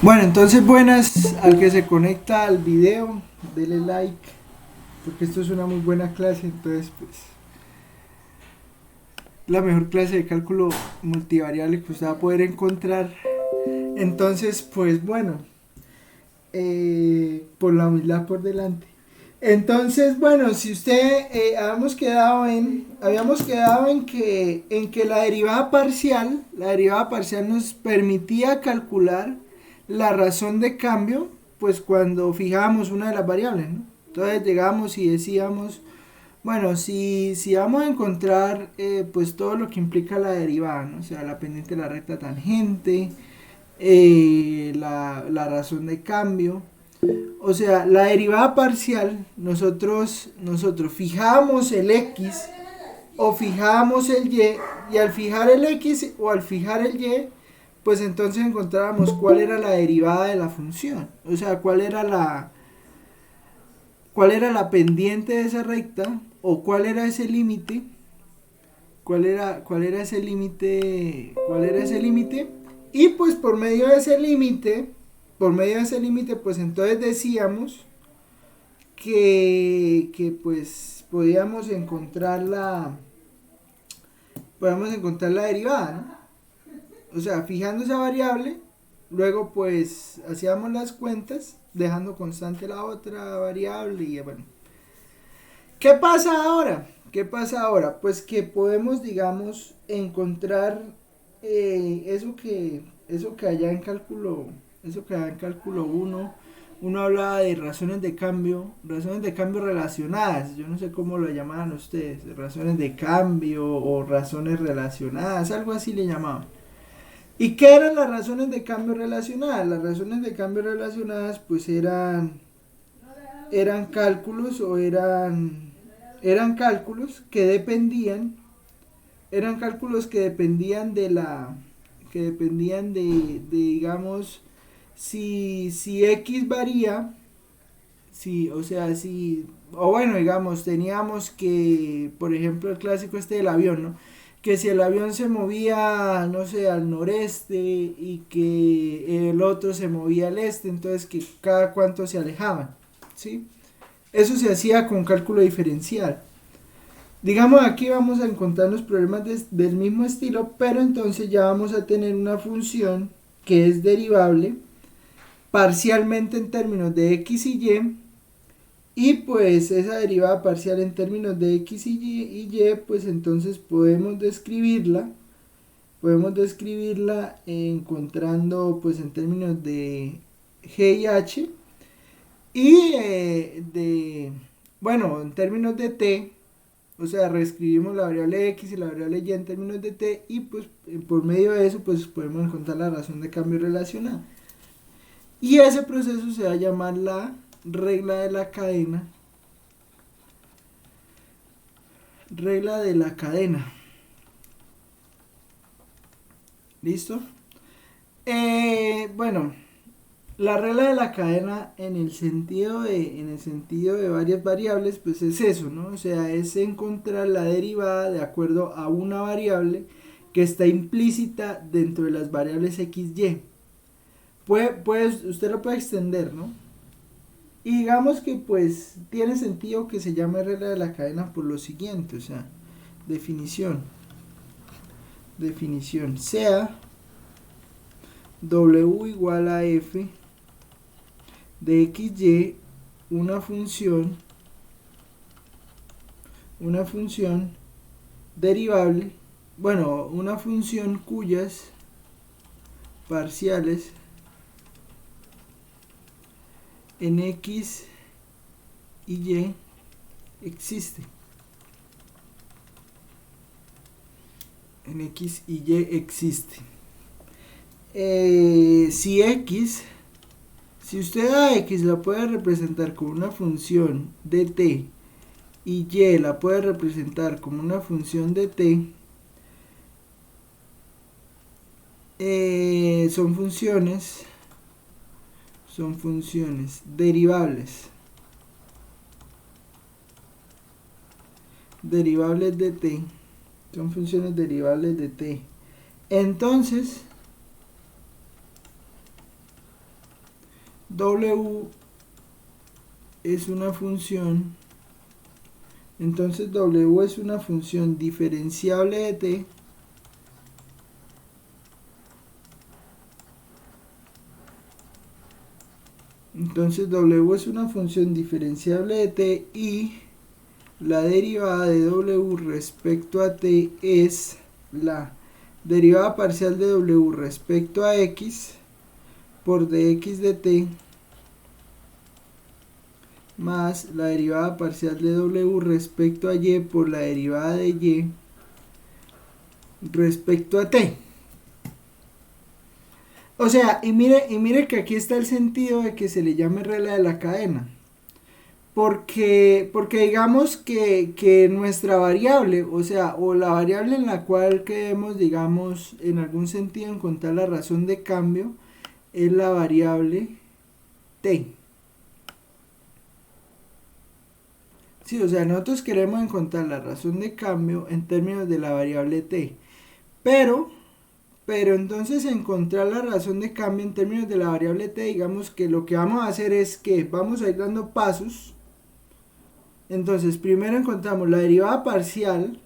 Bueno, entonces buenas al que se conecta al video, dele like, porque esto es una muy buena clase, entonces pues la mejor clase de cálculo multivariable que usted va a poder encontrar. Entonces pues bueno, por la humildad por delante. Entonces bueno, si usted habíamos quedado en que la derivada parcial nos permitía calcular la razón de cambio, pues cuando fijábamos una de las variables, ¿no? Entonces llegamos y decíamos, bueno, si vamos a encontrar pues todo lo que implica la derivada, ¿no? O sea, la pendiente de la recta tangente, la razón de cambio. O sea, la derivada parcial, nosotros fijamos el x o fijamos el y al fijar el x o al fijar el y, pues entonces encontrábamos cuál era la derivada de la función. O sea, cuál era la pendiente de esa recta o cuál era ese límite, cuál era ese límite, y pues por medio de ese límite, pues entonces decíamos que pues podíamos encontrar la derivada, ¿no? O sea, fijando esa variable, luego pues hacíamos las cuentas, dejando constante la otra variable y bueno. ¿Qué pasa ahora? ¿Qué pasa ahora? Pues que podemos, digamos, encontrar eso que allá en cálculo 1 hablaba de razones de cambio relacionadas. Yo no sé cómo lo llamaban ustedes, razones de cambio o razones relacionadas, algo así le llamaban. ¿Y qué eran las razones de cambio relacionadas? Las razones de cambio relacionadas pues eran cálculos o eran cálculos que dependían de digamos, si x varía, o bueno, digamos, teníamos que, por ejemplo, el clásico este del avión, ¿no? Que si el avión se movía, no sé, al noreste y que el otro se movía al este, entonces que cada cuánto se alejaban, ¿sí? Eso se hacía con cálculo diferencial. Digamos, aquí vamos a encontrar los problemas del mismo estilo, pero entonces ya vamos a tener una función que es derivable parcialmente en términos de x y pues esa derivada parcial en términos de x y pues entonces podemos describirla encontrando pues en términos de g y h y bueno, en términos de t. O sea, reescribimos la variable x y la variable y en términos de t y pues por medio de eso pues podemos encontrar la razón de cambio relacionada. Y ese proceso se va a llamar la regla de la cadena. Regla de la cadena. ¿Listo? Bueno, la regla de la cadena en el sentido de varias variables, pues es eso, ¿no? O sea, es encontrar la derivada de acuerdo a una variable que está implícita dentro de las variables x, y. Usted lo puede extender, ¿no? Y digamos que pues tiene sentido que se llame regla de la cadena por lo siguiente, o sea, definición. Sea w igual a f de xy una función derivable, bueno, una función cuyas parciales en x y y existe. En x y y existe. Si usted a x la puede representar como una función de t y y la puede representar como una función de t, son funciones derivables de t, son funciones derivables de t. Entonces W es una función, entonces W es una función diferenciable de t entonces W es una función diferenciable de t y la derivada de W respecto a t es la derivada parcial de W respecto a x por dx de t más la derivada parcial de W respecto a y por la derivada de y respecto a t. O sea, y mire que aquí está el sentido de que se le llame regla de la cadena. Porque digamos que nuestra variable, o sea, o la variable en la cual queremos, digamos, en algún sentido encontrar la razón de cambio, es la variable t. Sí, o sea, nosotros queremos encontrar la razón de cambio en términos de la variable t. Pero entonces encontrar la razón de cambio en términos de la variable t, digamos que lo que vamos a hacer es que vamos a ir dando pasos. Entonces, primero encontramos la derivada parcial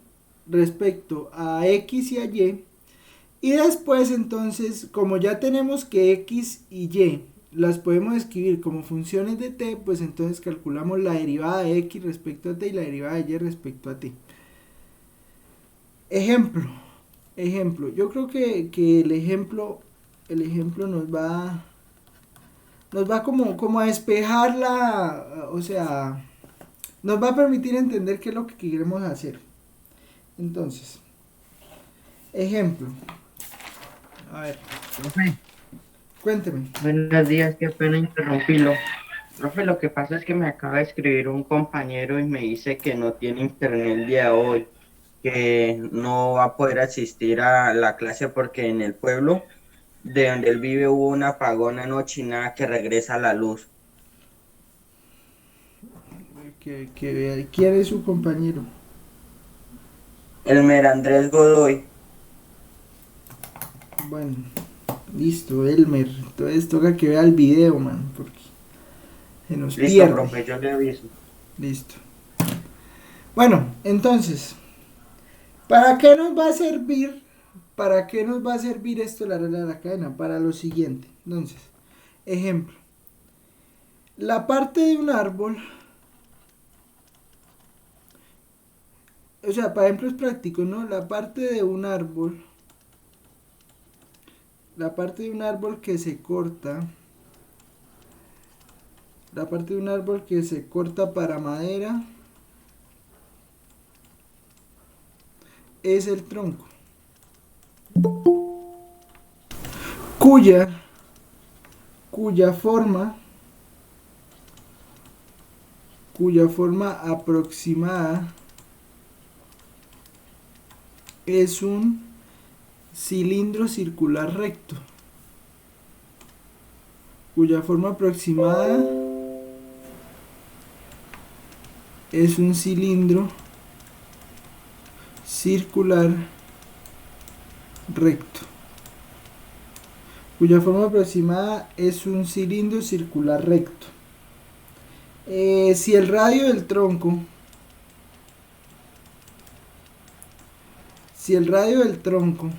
respecto a x y a y. Y después, entonces, como ya tenemos que x y y las podemos escribir como funciones de t, pues entonces calculamos la derivada de x respecto a t y la derivada de y respecto a t. Ejemplo. Yo creo que el ejemplo nos va como a despejar o sea, nos va a permitir entender qué es lo que queremos hacer. Entonces, ejemplo. A ver, Profe, cuénteme. buenos días, qué pena interrumpirlo. Profe, lo que pasa es que me acaba de escribir un compañero y me dice que no tiene internet el día de hoy, que no va a poder asistir a la clase porque en el pueblo de donde él vive hubo un apagón anoche y nada que regresa la luz. Que vea quién es su compañero. Elmer Andrés Godoy. Bueno, listo, Elmer. Entonces toca que vea el video, man, porque se nos Listo, pierde. profe, yo le aviso. Listo. Bueno, entonces, ¿para qué nos va a servir? ¿Para qué nos va a servir esto la regla de la cadena? Para lo siguiente. Entonces, ejemplo. La parte de un árbol, o sea, para ejemplos prácticos, ¿no? La parte de un árbol que se corta, la parte de un árbol que se corta para madera es el tronco, cuya, cuya forma aproximada es un cilindro circular recto, cuya forma aproximada es un cilindro circular recto, cuya forma aproximada es un cilindro circular recto. Si el radio del tronco, si el radio del tronco,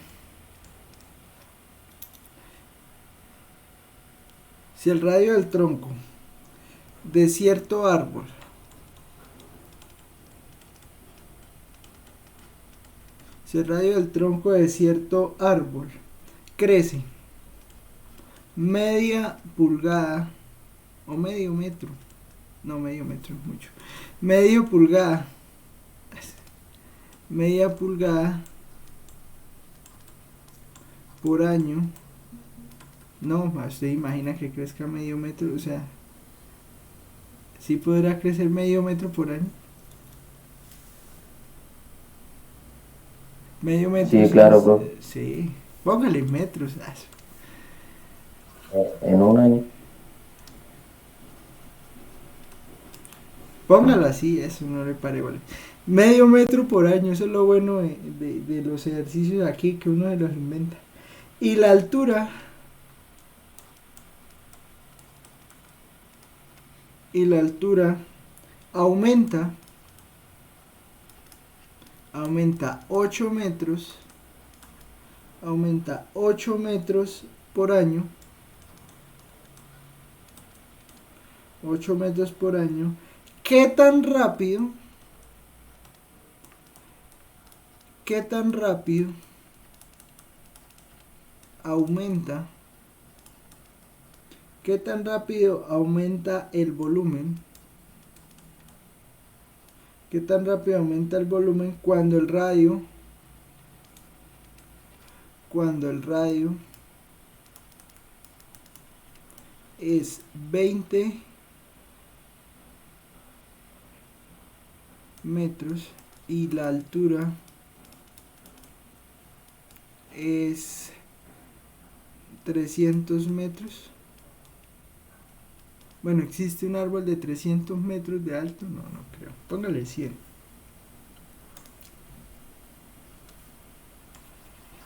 si el radio del tronco de cierto árbol si el radio del tronco de cierto árbol crece media pulgada o medio metro, no, medio metro es mucho, medio pulgada, media pulgada por año, no, usted imagina que crezca medio metro, o sea, ¿sí podrá crecer medio metro por año? Medio metro Sí, es, claro, profe. sí, póngale metros, En un año. póngalo así, eso no le pare, vale. Medio metro por año, eso es lo bueno de los ejercicios aquí, que uno se los inventa. Y la altura y la altura aumenta 8 metros, aumenta 8 metros por año, 8 metros por año, ¿qué tan rápido, qué tan rápido aumenta, qué tan rápido aumenta el volumen, qué tan rápido aumenta el volumen cuando el radio es 20 metros y la altura es 300 metros. Bueno, ¿existe un árbol de 300 metros de alto? No, no creo. Póngale 100.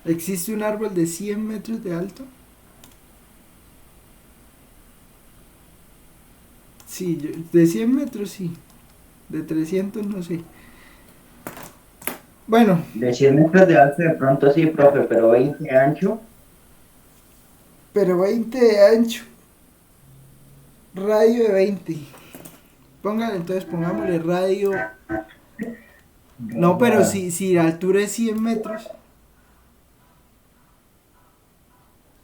¿Existe un árbol de 100 metros de alto? Sí, de 100 metros sí. De 300 no sé. Bueno. De 100 metros de alto de pronto sí, profe, pero 20 de ancho. Pero 20 de ancho. Radio de 20. Póngale, entonces pongámosle radio. No, pero si la altura es 100 metros.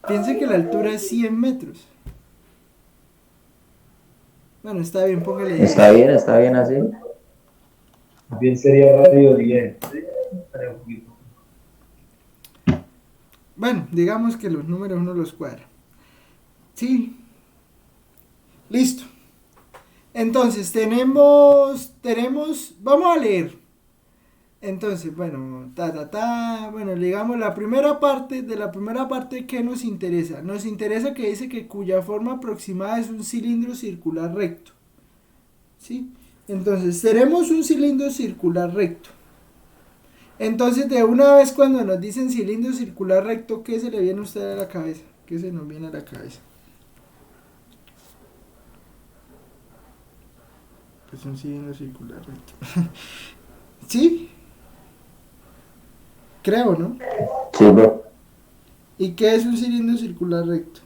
Piense que la altura es 100 metros. Bueno, está bien, póngale 10. Está bien así. Bien sería radio 10. Bueno, digamos que los números uno los cuadra. Sí. Listo. Entonces, tenemos, vamos a leer. Entonces, bueno, bueno, digamos la primera parte, ¿qué nos interesa? Nos interesa que dice que cuya forma aproximada es un cilindro circular recto. ¿Sí? Entonces, tenemos un cilindro circular recto. Entonces, de una vez cuando nos dicen cilindro circular recto, ¿qué se le viene a usted a la cabeza? ¿Qué se nos viene a la cabeza? Pues un cilindro circular recto. ¿Sí? Creo, ¿no? Sí, bro. ¿Y qué es un cilindro circular recto?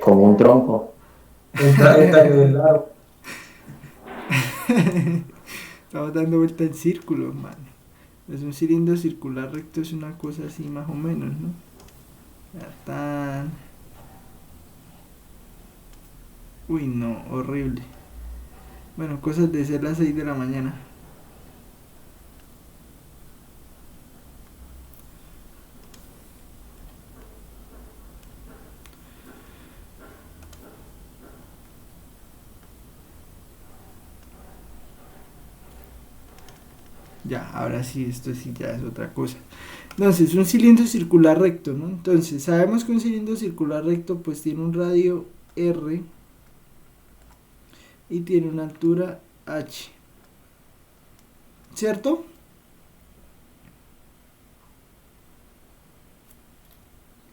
Como un tronco. Estamos dando vuelta en círculos, mano. Es un cilindro circular recto, es una cosa así más o menos, ¿no? Ya están. Uy, no, horrible. Bueno, cosas de ser las 6 de la mañana. Ya, ahora sí, esto sí ya es otra cosa. Entonces, un cilindro circular recto, ¿no? Entonces, sabemos que un cilindro circular recto pues tiene un radio R y tiene una altura H. ¿Cierto?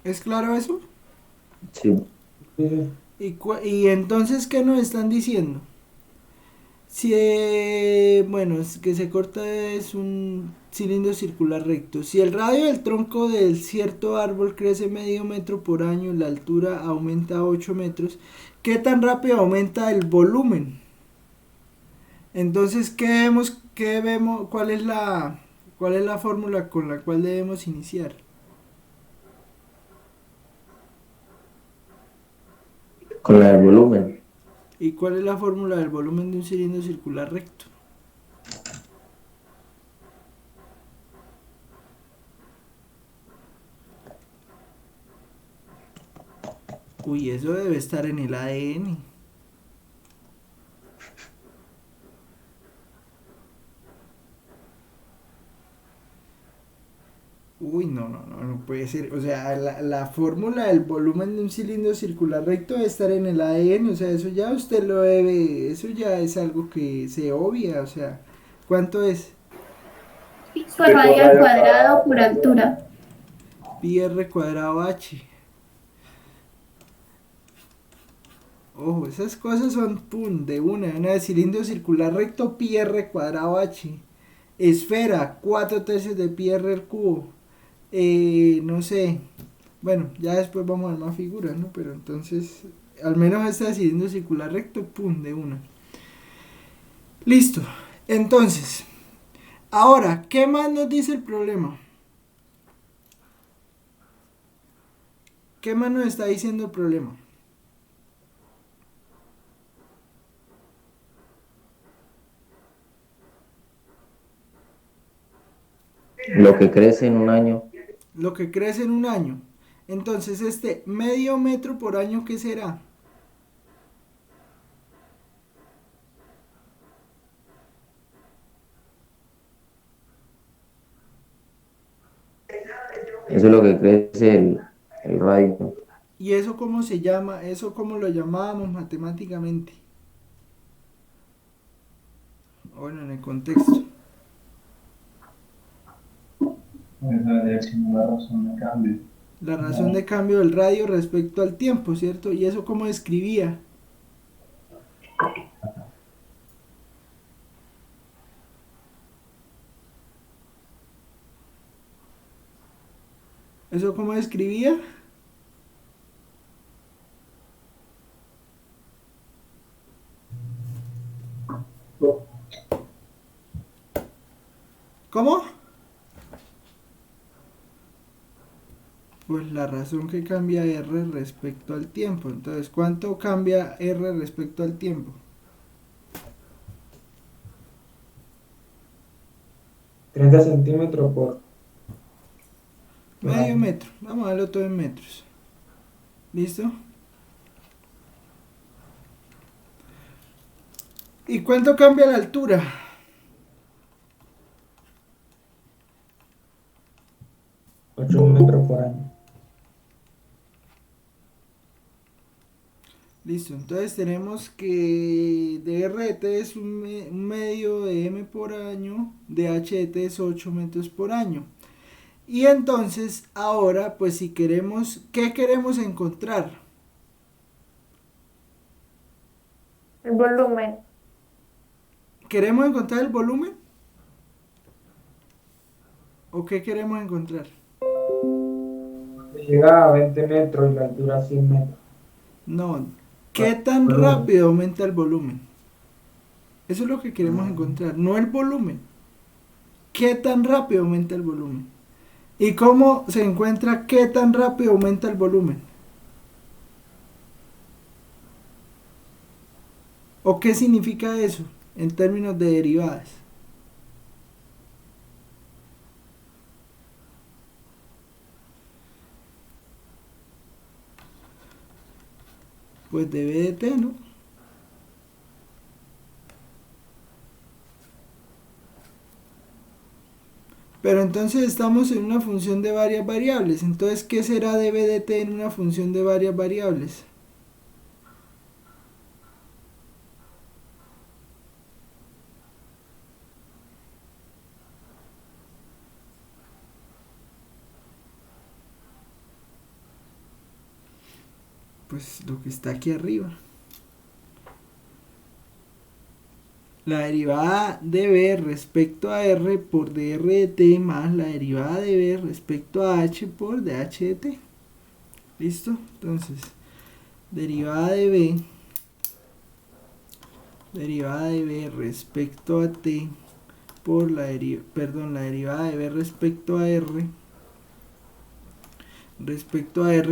¿Es claro eso? Sí. Y entonces, ¿qué nos están diciendo? Si, bueno, es que se corta es un cilindro circular recto. Si el radio del tronco del cierto árbol crece medio metro por año, la altura aumenta a 8 metros, ¿qué tan rápido aumenta el volumen? Entonces, ¿qué vemos? ¿Cuál es la fórmula con la cual debemos iniciar? Con la del volumen. ¿Y cuál es la fórmula del volumen de un cilindro circular recto? Uy, eso debe estar en el ADN. Uy, no puede ser. O sea, la fórmula del volumen de un cilindro circular recto debe estar en el ADN. O sea, eso ya usted lo debe. Eso ya es algo que se obvia. O sea, ¿cuánto es? Pi por radio al cuadrado por altura. Pi r cuadrado h. Ojo, esas cosas son pum, de una de cilindro circular recto pi r cuadrado h. Esfera, 4 tercios de pi r al cubo. No sé. Bueno, ya después vamos a ver más figuras, ¿no? Pero entonces, al menos esta de cilindro circular recto, pum, de una. Listo. Entonces, ahora, ¿qué más nos dice el problema? ¿Qué más nos está diciendo el problema? Lo que crece en un año, Lo que crece en un año. Entonces, este medio metro por año, ¿qué será? eso es lo que crece el radio. ¿Y eso cómo se llama? ¿Eso cómo lo llamábamos matemáticamente? Bueno, en el contexto. Esa debe ser una razón de cambio. La razón de cambio del radio respecto al tiempo, ¿cierto? ¿Y eso cómo escribía? ¿Eso cómo escribía? ¿Cómo? Pues la razón que cambia R respecto al tiempo. Entonces, ¿cuánto cambia R respecto al tiempo? 30 centímetros por Medio año. metro. Vamos a darlo todo en metros. ¿Listo? ¿Y cuánto cambia la altura? Ocho metros por año. Listo, entonces tenemos que de R de T es un medio de M por año, de H de T es 8 metros por año. Y entonces ahora, pues si queremos, ¿qué queremos encontrar? El volumen. ¿Queremos encontrar el volumen? ¿O qué queremos encontrar? Llega a 20 metros y la altura a 100 metros. No, ¿qué tan rápido aumenta el volumen? Eso es lo que queremos encontrar, no el volumen. ¿Qué tan rápido aumenta el volumen? ¿Y cómo se encuentra qué tan rápido aumenta el volumen? ¿O qué significa eso en términos de derivadas? Pues de B de T, ¿no? Pero entonces estamos en una función de varias variables. Entonces, ¿qué será de B de T en una función de varias variables? Pues lo que está aquí arriba. La derivada de B respecto a R por dr de T más la derivada de B respecto a H por dh de T. ¿Listo? Entonces, derivada de B respecto a T por la derivada de B respecto a R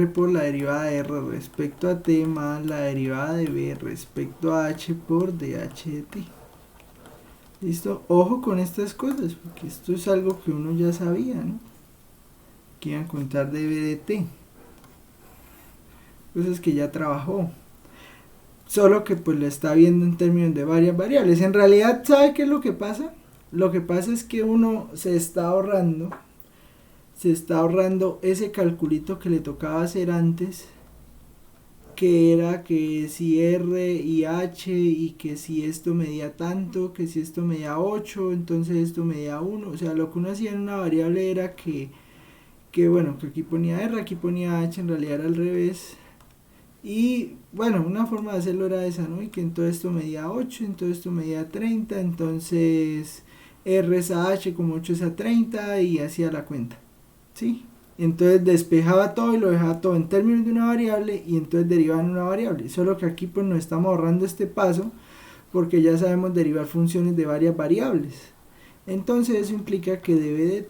por la derivada de R respecto a T más la derivada de B respecto a H por dh de T. ¿Listo? Ojo con estas cosas, porque esto es algo que uno ya sabía, ¿no? Que iban a contar de B de T. Cosas que ya trabajó. Solo que pues lo está viendo en términos de varias variables. En realidad, ¿sabe qué es lo que pasa? Lo que pasa es que uno se está ahorrando ese calculito que le tocaba hacer antes, que era que si R y H y que si esto medía tanto, que si esto medía 8, entonces esto medía 1. O sea, lo que uno hacía en una variable era que bueno, que aquí ponía R, aquí ponía H, en realidad era al revés. Y bueno, una forma de hacerlo era esa, ¿no? Y que entonces esto medía 8, entonces esto medía 30, entonces R es a H como 8 es a 30 y hacía la cuenta, ¿sí? Entonces despejaba todo y lo dejaba todo en términos de una variable y entonces derivaba en una variable. Solo que aquí pues nos estamos ahorrando este paso porque ya sabemos derivar funciones de varias variables. Entonces eso implica que dB de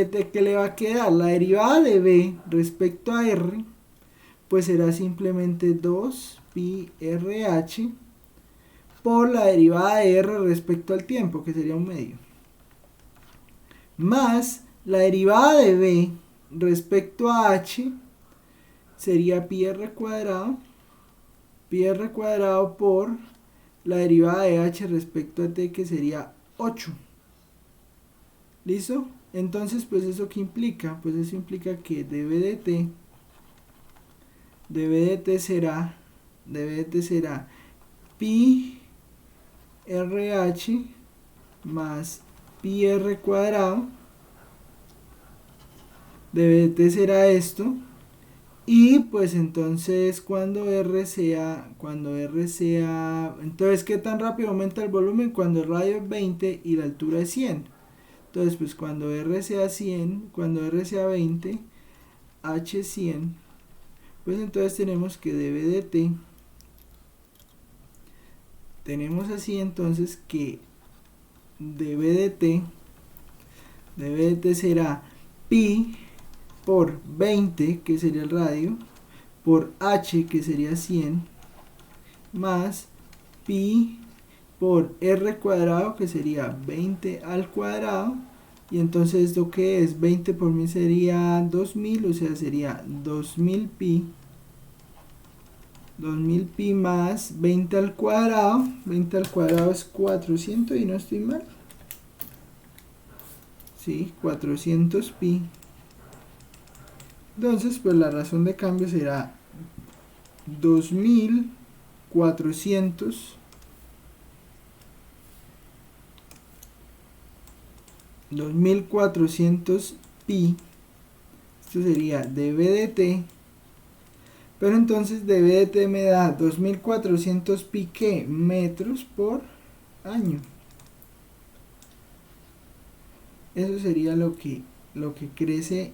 t, ¿qué le va a quedar? La derivada de b respecto a r pues será simplemente 2 pi RH por la derivada de r respecto al tiempo, que sería un medio, más la derivada de b respecto a h sería pi r cuadrado por la derivada de h respecto a t, que sería 8. ¿Listo? Entonces, pues eso qué implica? Pues eso implica que dB de t será pi RH más pi r cuadrado. dB de t será esto. Y pues entonces cuando R sea, entonces ¿qué tan rápido aumenta el volumen? Cuando el radio es 20 y la altura es 100. Entonces pues cuando R sea 100, cuando R sea 20, H 100, pues entonces tenemos que dB tenemos así entonces que dB de t será pi por 20, que sería el radio, por h, que sería 100, más pi por r cuadrado, que sería 20 al cuadrado, y entonces esto que es 20 por 1000 sería 2000, o sea sería 2000 pi más 20 al cuadrado. 20 al cuadrado es 400 y no estoy mal, sí, 400 pi. Entonces pues la razón de cambio será 2400 pi. Esto sería dB de t, pero entonces dB de t me da 2400 pi, ¿qué? Metros por año. Eso sería lo que crece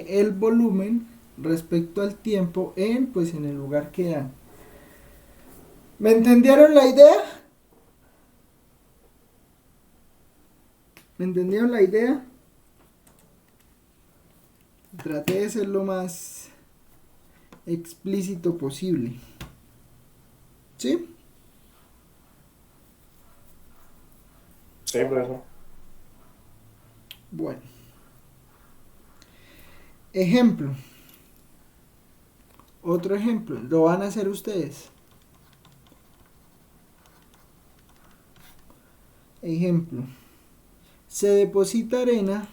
el volumen respecto al tiempo en el lugar que dan. ¿Me entendieron la idea? ¿Me entendieron la idea? Traté de ser lo más explícito posible. ¿Sí? Sí, profesor. Bueno. Ejemplo. Otro ejemplo. Lo van a hacer ustedes. Ejemplo. Se deposita arena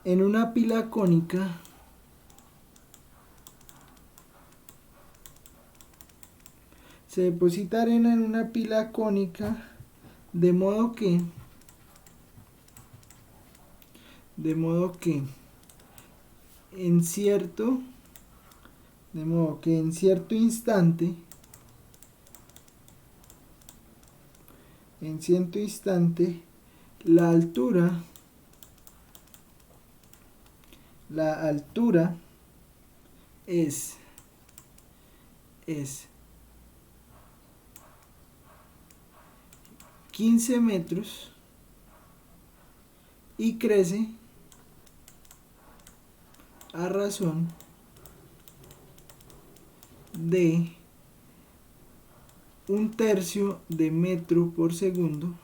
en una pila cónica de modo que en cierto instante la altura es 15 metros y crece a razón de 1/3 de metro por segundo,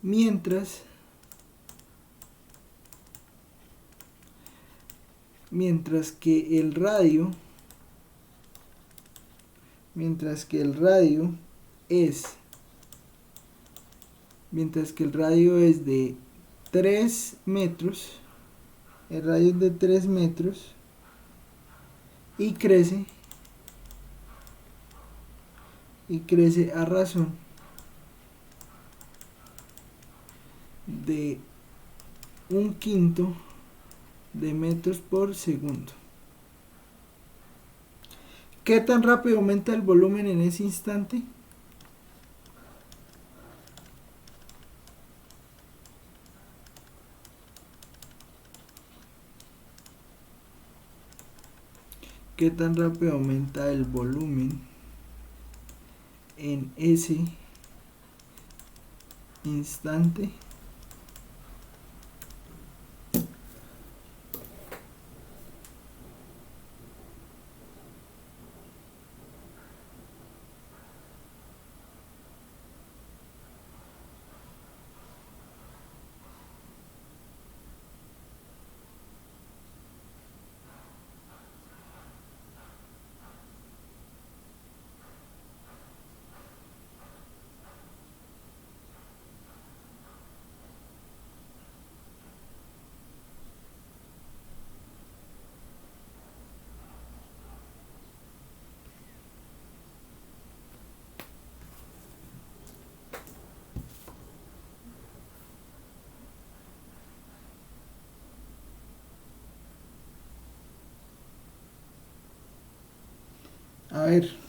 mientras que el radio mientras que el radio es de 3 metros, el radio es de 3 metros y crece a razón de 1/5 de metros por segundo. ¿Qué tan rápido aumenta el volumen en ese instante? ¿Qué tan rápido aumenta el volumen en ese instante? A ver.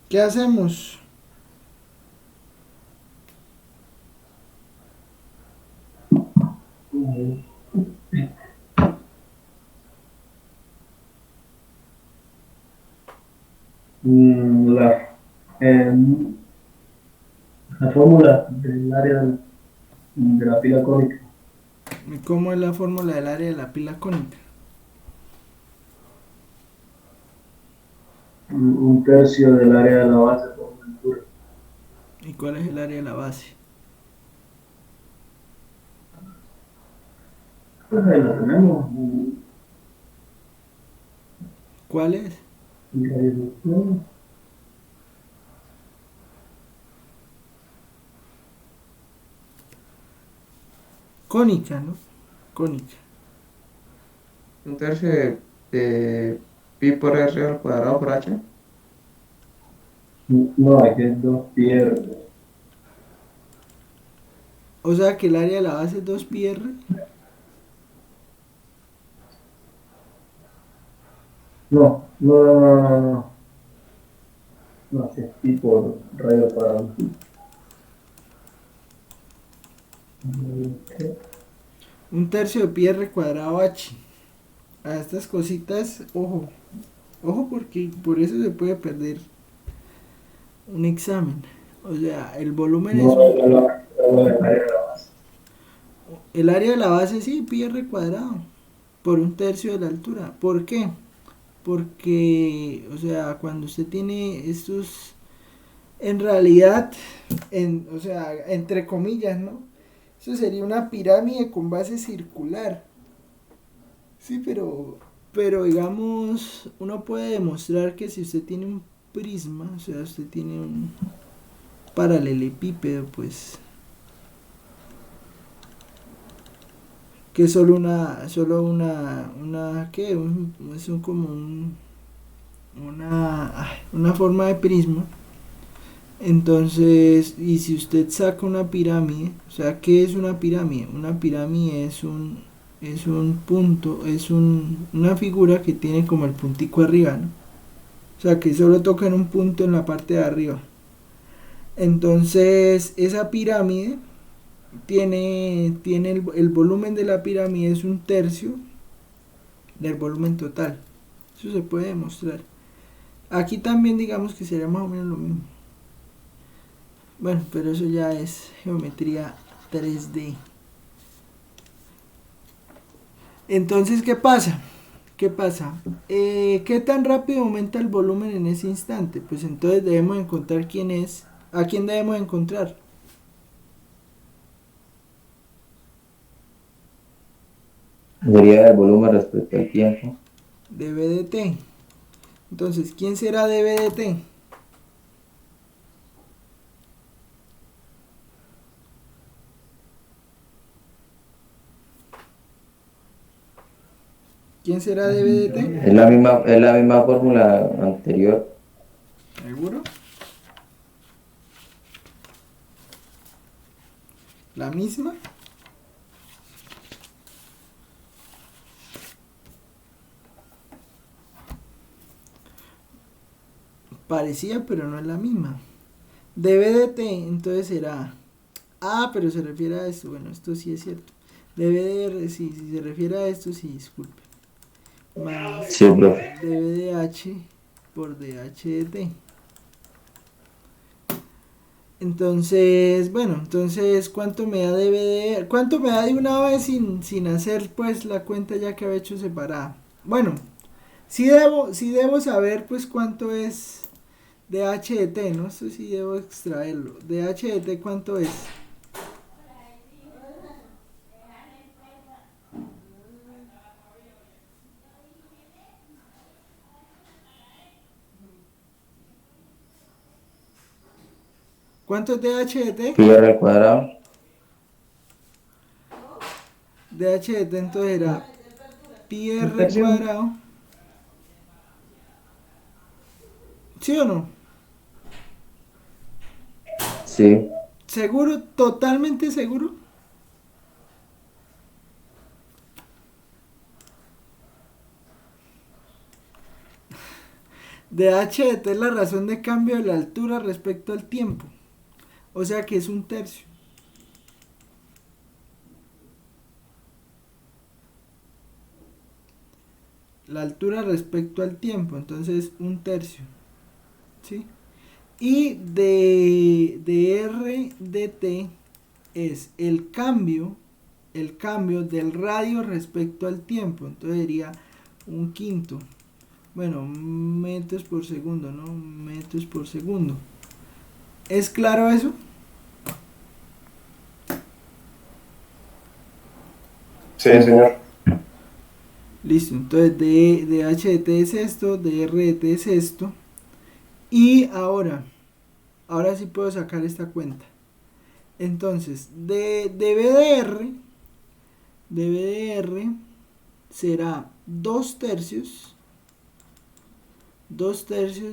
¿Qué hacemos? La, em, la fórmula del área de la pila cónica. ¿Cómo es la fórmula del área de la pila cónica? Un tercio del área de la base por altura. ¿Y cuál es el área de la base? Pues ahí lo tenemos. ¿Cuál es? Cónica, ¿no? Cónica. Un tercio de pi por r al cuadrado por h. No, hay que 2 piernas. O sea que el área de la base es 2πr. No, no, no, no, no, no. No, si es pi por radio cuadrado. Un tercio de πr cuadrado h. A estas cositas, ojo. Ojo porque por eso se puede perder un examen. O sea, el volumen es el área de la base, sí, πr cuadrado por un tercio de la altura. ¿Por qué? Porque, o sea, cuando usted tiene estos, en realidad, o sea, entre comillas, ¿no? Eso sería una pirámide con base circular. Sí, pero digamos, uno puede demostrar que si usted tiene un prisma, o sea, usted tiene un paralelepípedo, pues que es ¿qué? Como una forma de prisma. Entonces, y si usted saca una pirámide, o sea, ¿qué es una pirámide? Una pirámide es un punto, una figura que tiene como el puntico arriba, ¿no? O sea, que solo toca en un punto en la parte de arriba. Entonces, esa pirámide tiene el volumen de la pirámide es un tercio del volumen total. Eso se puede demostrar. Aquí también digamos que sería más o menos lo mismo. Bueno, pero eso ya es geometría 3D. Entonces, ¿qué pasa? ¿Qué tan rápido aumenta el volumen en ese instante? Pues entonces debemos encontrar quién es. ¿A quién debemos encontrar? Sería el volumen respecto al tiempo. Db de t. Entonces, ¿quién será dB de t? ¿Quién será dB de t? Es la misma fórmula anterior. ¿Seguro? ¿La misma? Parecía, pero no es la misma. Db de t, entonces será... Ah, pero se refiere a esto. Bueno, esto sí es cierto. Db de r, sí, si se refiere a esto, sí, disculpe. Más Sí, profe. dB de h por dh de t. Entonces, bueno, ¿cuánto me da dB cuánto me da de una vez sin hacer pues la cuenta ya que había hecho separada? Bueno, sí debo saber pues cuánto es dh de t, ¿no? Esto sí debo extraerlo. Dh de t, ¿cuánto es? ¿Cuánto es dh de t? Pi r al cuadrado. dh de t entonces era pi r Tercio. cuadrado. ¿Sí o no? Sí. ¿Seguro? ¿Totalmente seguro? dh de t es la razón de cambio de la altura respecto al tiempo. O sea que es un tercio. La altura respecto al tiempo, entonces un tercio. ¿Sí? Y de r de t es el cambio del radio respecto al tiempo. Entonces sería un quinto. Bueno, metros por segundo, ¿no? Metros por segundo. ¿Es claro eso? Sí, señor. Listo, entonces dh de t es esto, dr de t es esto. Y ahora sí puedo sacar esta cuenta. Entonces, dB de R será 2 tercios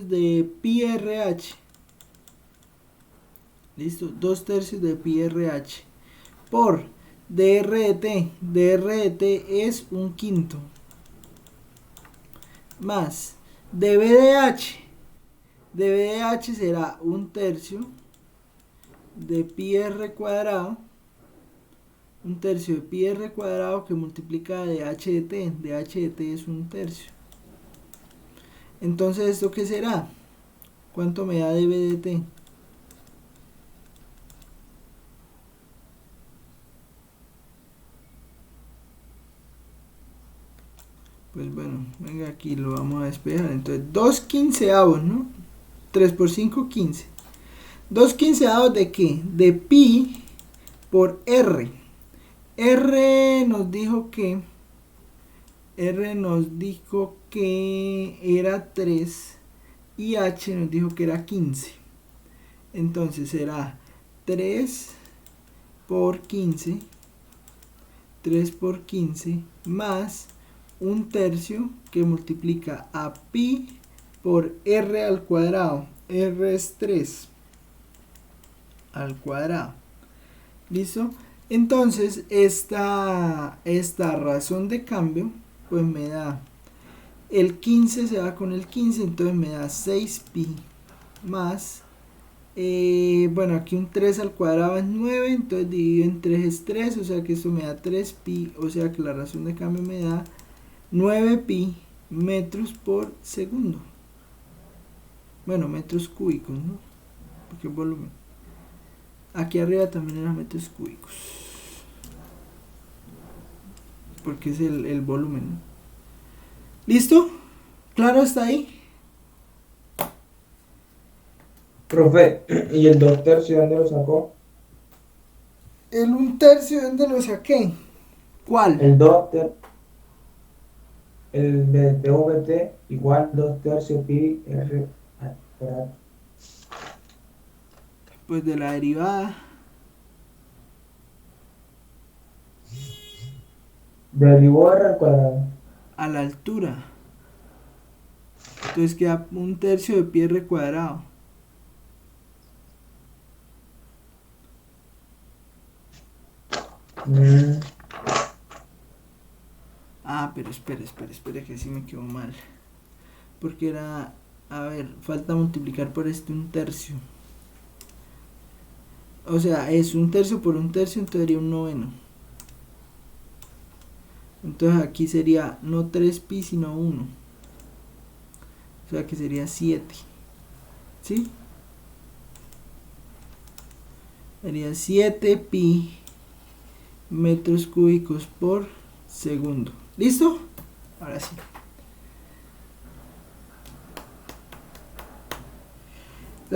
de pi RH. Listo, 2 tercios de pi RH por dr de t es un quinto, más dB de h será un tercio de pi r cuadrado, un tercio de pi r cuadrado que multiplica dh de t es un tercio. Entonces, ¿esto qué será? ¿Cuánto me da dB de t? Pues bueno, venga aquí, lo vamos a despejar. Entonces, 2 quinceavos, ¿no? 3 por 5, 15. 2 quinceavos de qué? De pi por r. R nos dijo que era 3 y h nos dijo que era 15. Entonces será 3 por 15. 3 por 15 más 1/3 que multiplica a pi por r al cuadrado. R es 3 al cuadrado. ¿Listo? Entonces esta razón de cambio pues me da el 15 se va con el 15, entonces me da 6pi más bueno, aquí un 3 al cuadrado es 9, entonces dividido en 3 es 3, o sea que esto me da 3pi, o sea que la razón de cambio me da 9pi metros por segundo. Bueno, metros cúbicos, ¿no? Porque es volumen. Aquí arriba también eran metros cúbicos. Porque es el volumen, ¿no? ¿Listo? ¿Claro hasta ahí? Profe, ¿y el 2/3 dónde lo sacó? El 1/3, ¿dónde lo saqué? ¿Cuál? El 2/3, el de DVT igual 2/3 pi r al cuadrado. Pues de la derivada. Derivó r al cuadrado. A la altura. Entonces queda 1/3 de pi r cuadrado. Ah, pero espera, que sí me quedó mal. Porque era, a ver, falta multiplicar por este 1/3. O sea, es 1/3 por 1/3, entonces sería 1/9. Entonces aquí sería no 3pi, sino 1. O sea que sería 7. ¿Sí? Sería 7pi metros cúbicos por segundo. ¿Listo? Ahora sí.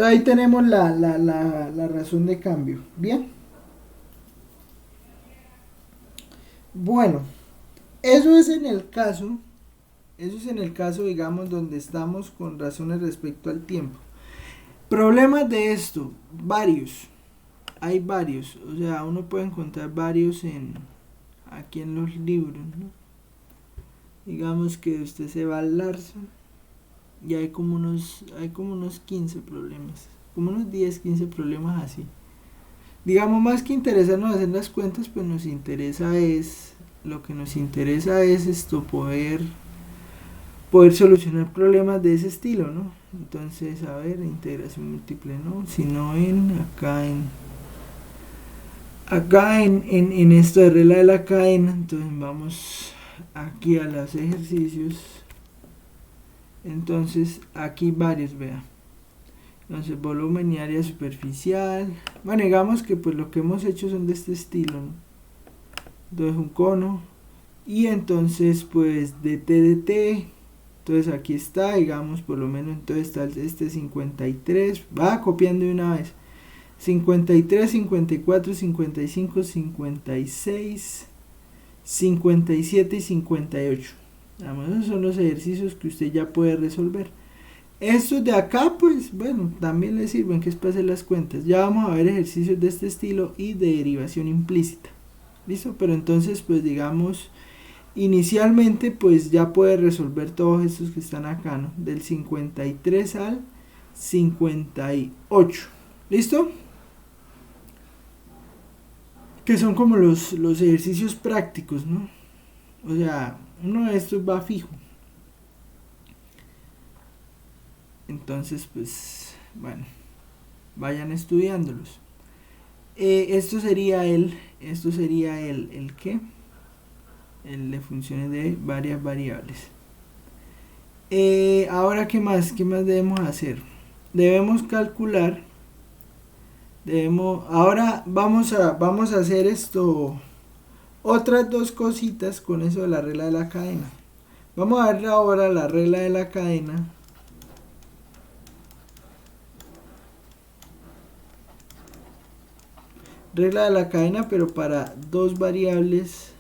Ahí tenemos la razón de cambio. Bien. Bueno, eso es en el caso, digamos, donde estamos con razones respecto al tiempo. Problemas de esto, varios. Hay varios, o sea, uno puede encontrar varios aquí en los libros, ¿no? Digamos que usted se va al Larson y hay como unos 15 problemas, como unos 10, 15 problemas así. Digamos, más que interesarnos hacer las cuentas, pues lo que nos interesa es esto, poder solucionar problemas de ese estilo, ¿no? Entonces, a ver, integración múltiple, ¿no? Sino acá en esto de regla de la cadena. Entonces vamos aquí a los ejercicios. Entonces aquí varios, vea. Entonces volumen y área superficial. Bueno, digamos que pues lo que hemos hecho son de este estilo, ¿no? Entonces un cono. Y entonces pues dt. Entonces aquí está, digamos, por lo menos entonces está este 53. Va copiando de una vez. 53, 54, 55, 56, 57 y 58. Vamos, esos son los ejercicios que usted ya puede resolver. Estos de acá, pues, bueno, también le sirven, que es para hacer las cuentas. Ya vamos a ver ejercicios de este estilo y de derivación implícita. ¿Listo? Pero entonces, pues, digamos, inicialmente, pues, ya puede resolver todos estos que están acá, ¿no? Del 53 al 58. ¿Listo? Que son como los ejercicios prácticos, ¿no? O sea, uno de estos va fijo. Entonces, pues, bueno, vayan estudiándolos. Esto sería el ¿qué? El de funciones de varias variables. Ahora, ¿qué más debemos hacer? Debemos calcular. Ahora vamos a hacer esto. Otras dos cositas con eso de la regla de la cadena. Vamos a ver ahora la regla de la cadena. Regla de la cadena, pero para dos variables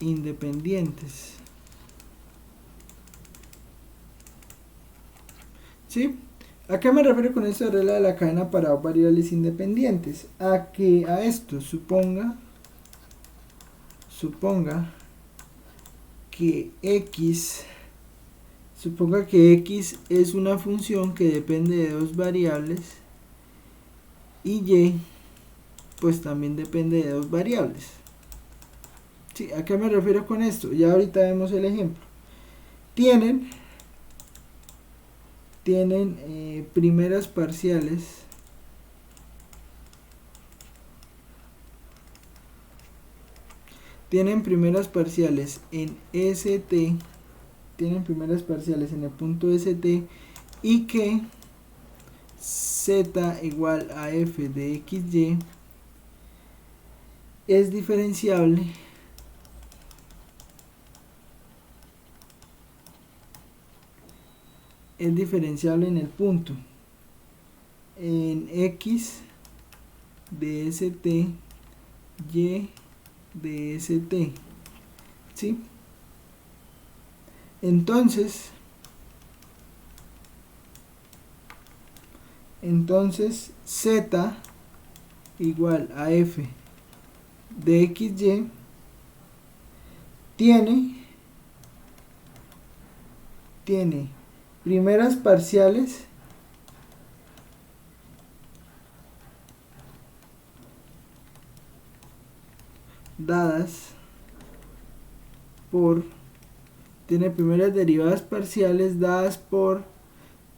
independientes. ¿Sí? ¿A qué me refiero con esto de regla de la cadena para variables independientes? A esto, suponga suponga que x es una función que depende de dos variables y y pues también depende de dos variables. ¿Sí? ¿A qué me refiero con esto? Ya ahorita vemos el ejemplo. Tienen primeras parciales en ST, tienen primeras parciales en el punto ST y que z igual a f de xy es diferenciable en el punto en x de st, y de st, ¿sí? Entonces z igual a f de xy tiene primeras parciales dadas por, tiene primeras derivadas parciales dadas por,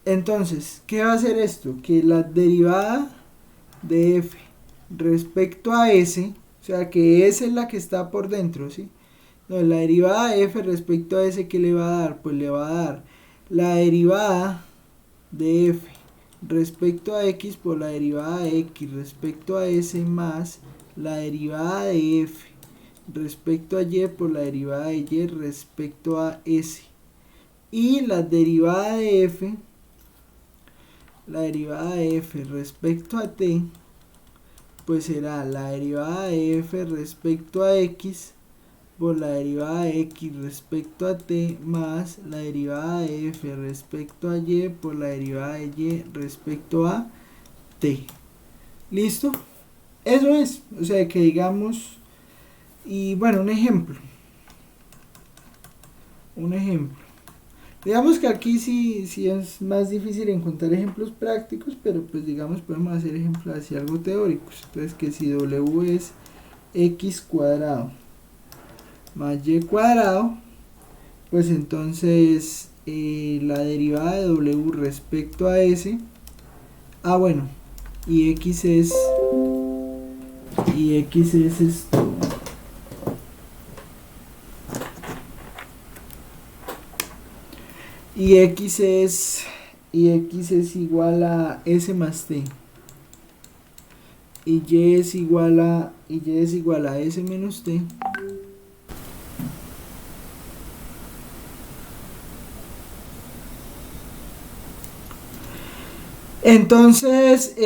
entonces, ¿qué va a hacer esto? Que la derivada de f respecto a s, o sea que s es la que está por dentro, ¿sí? No, la derivada de f respecto a s, ¿qué le va a dar? Pues le va a dar la derivada de f respecto a x por la derivada de x respecto a s más la derivada de f respecto a y por la derivada de y respecto a s. Y la derivada de f respecto a t, pues será la derivada de f respecto a x por la derivada de x respecto a t más la derivada de f respecto a y por la derivada de y respecto a t. ¿Listo? Eso es, o sea que digamos, y bueno, un ejemplo. Digamos que aquí sí es más difícil encontrar ejemplos prácticos, pero pues digamos podemos hacer ejemplos así algo teóricos. Entonces que si w es x cuadrado más y cuadrado, pues entonces la derivada de w respecto a s, bueno, y x es esto, y x es igual a s más t, y y es igual a s menos t. Entonces,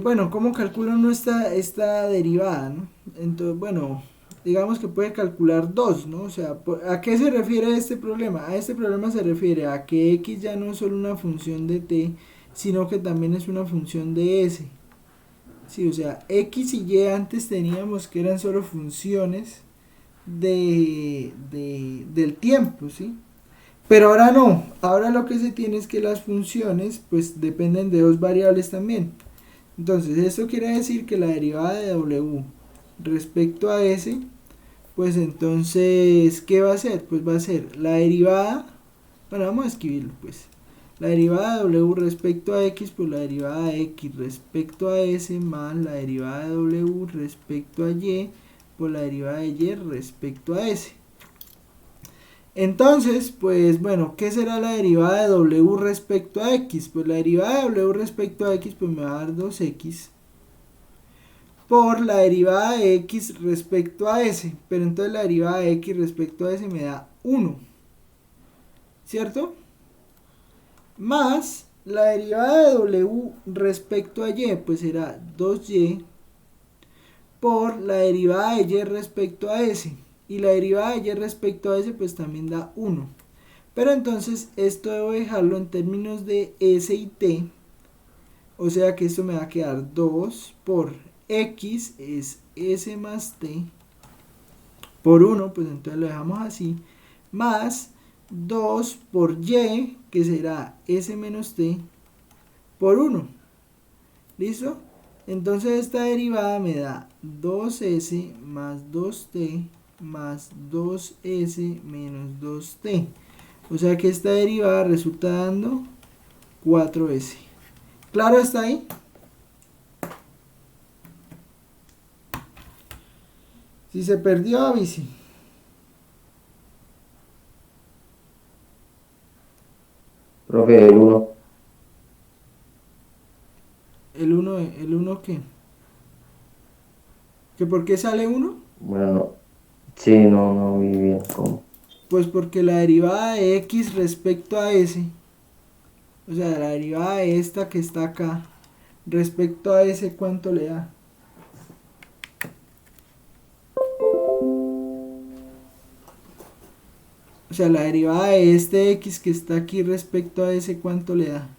bueno, ¿cómo calcula uno esta derivada, ¿no? Entonces, bueno, digamos que puede calcular dos, ¿no? O sea, ¿a qué se refiere este problema? A este problema se refiere a que x ya no es solo una función de t, sino que también es una función de s. Sí, o sea, x y y antes teníamos que eran solo funciones del tiempo, ¿sí? Pero ahora no, ahora lo que se tiene es que las funciones pues dependen de dos variables también. Entonces esto quiere decir que la derivada de w respecto a s, pues entonces, ¿qué va a ser? Pues va a ser la derivada, bueno, vamos a escribirlo pues. La derivada de w respecto a x, pues la derivada de x respecto a s más la derivada de w respecto a y, por la derivada de y respecto a s. Entonces, pues bueno, ¿qué será la derivada de w respecto a x? Pues la derivada de w respecto a x pues me va a dar 2x por la derivada de x respecto a s, pero entonces la derivada de x respecto a s me da 1, ¿cierto? Más la derivada de w respecto a y pues será 2y por la derivada de y respecto a s. Y la derivada de y respecto a s pues también da 1. Pero entonces esto debo dejarlo en términos de s y t. O sea que esto me va a quedar 2 por x es s más t por 1, pues entonces lo dejamos así, más 2 por y, que será s menos t por 1. ¿Listo? Entonces esta derivada me da 2s más 2t más 2s menos 2t. O sea que esta derivada resulta dando 4s. ¿Claro está ahí? Si se perdió, avise. Profe, el uno. ¿El 1 qué? ¿Que por qué sale 1? Bueno, no. Sí, no vi bien cómo. Pues porque la derivada de x respecto a s, o sea, la derivada de esta que está acá, respecto a s, ¿cuánto le da? O sea, la derivada de este x que está aquí respecto a ese, ¿cuánto le da?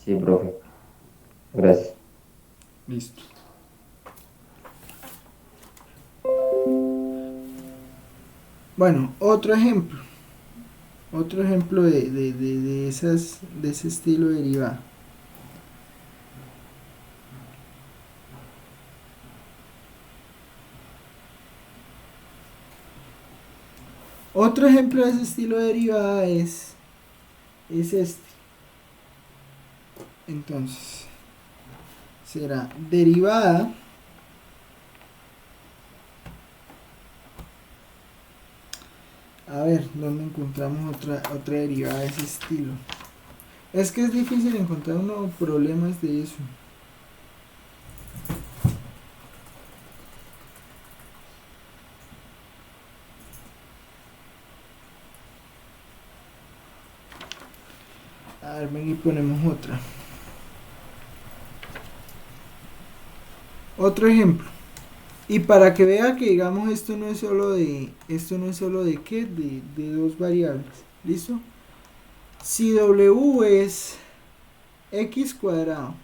Sí, profe. Gracias. Listo. Bueno, otro ejemplo. Otro ejemplo de ese estilo de derivada. Otro ejemplo de ese estilo de derivada es este. Entonces, será derivada a ver, ¿dónde encontramos otra derivada de ese estilo? Es que es difícil encontrar unos problemas de eso. A ver, ven y ponemos otra. Otro ejemplo. Y para que vea que digamos esto no es solo de qué, de dos variables. ¿Listo? Si w es x cuadrado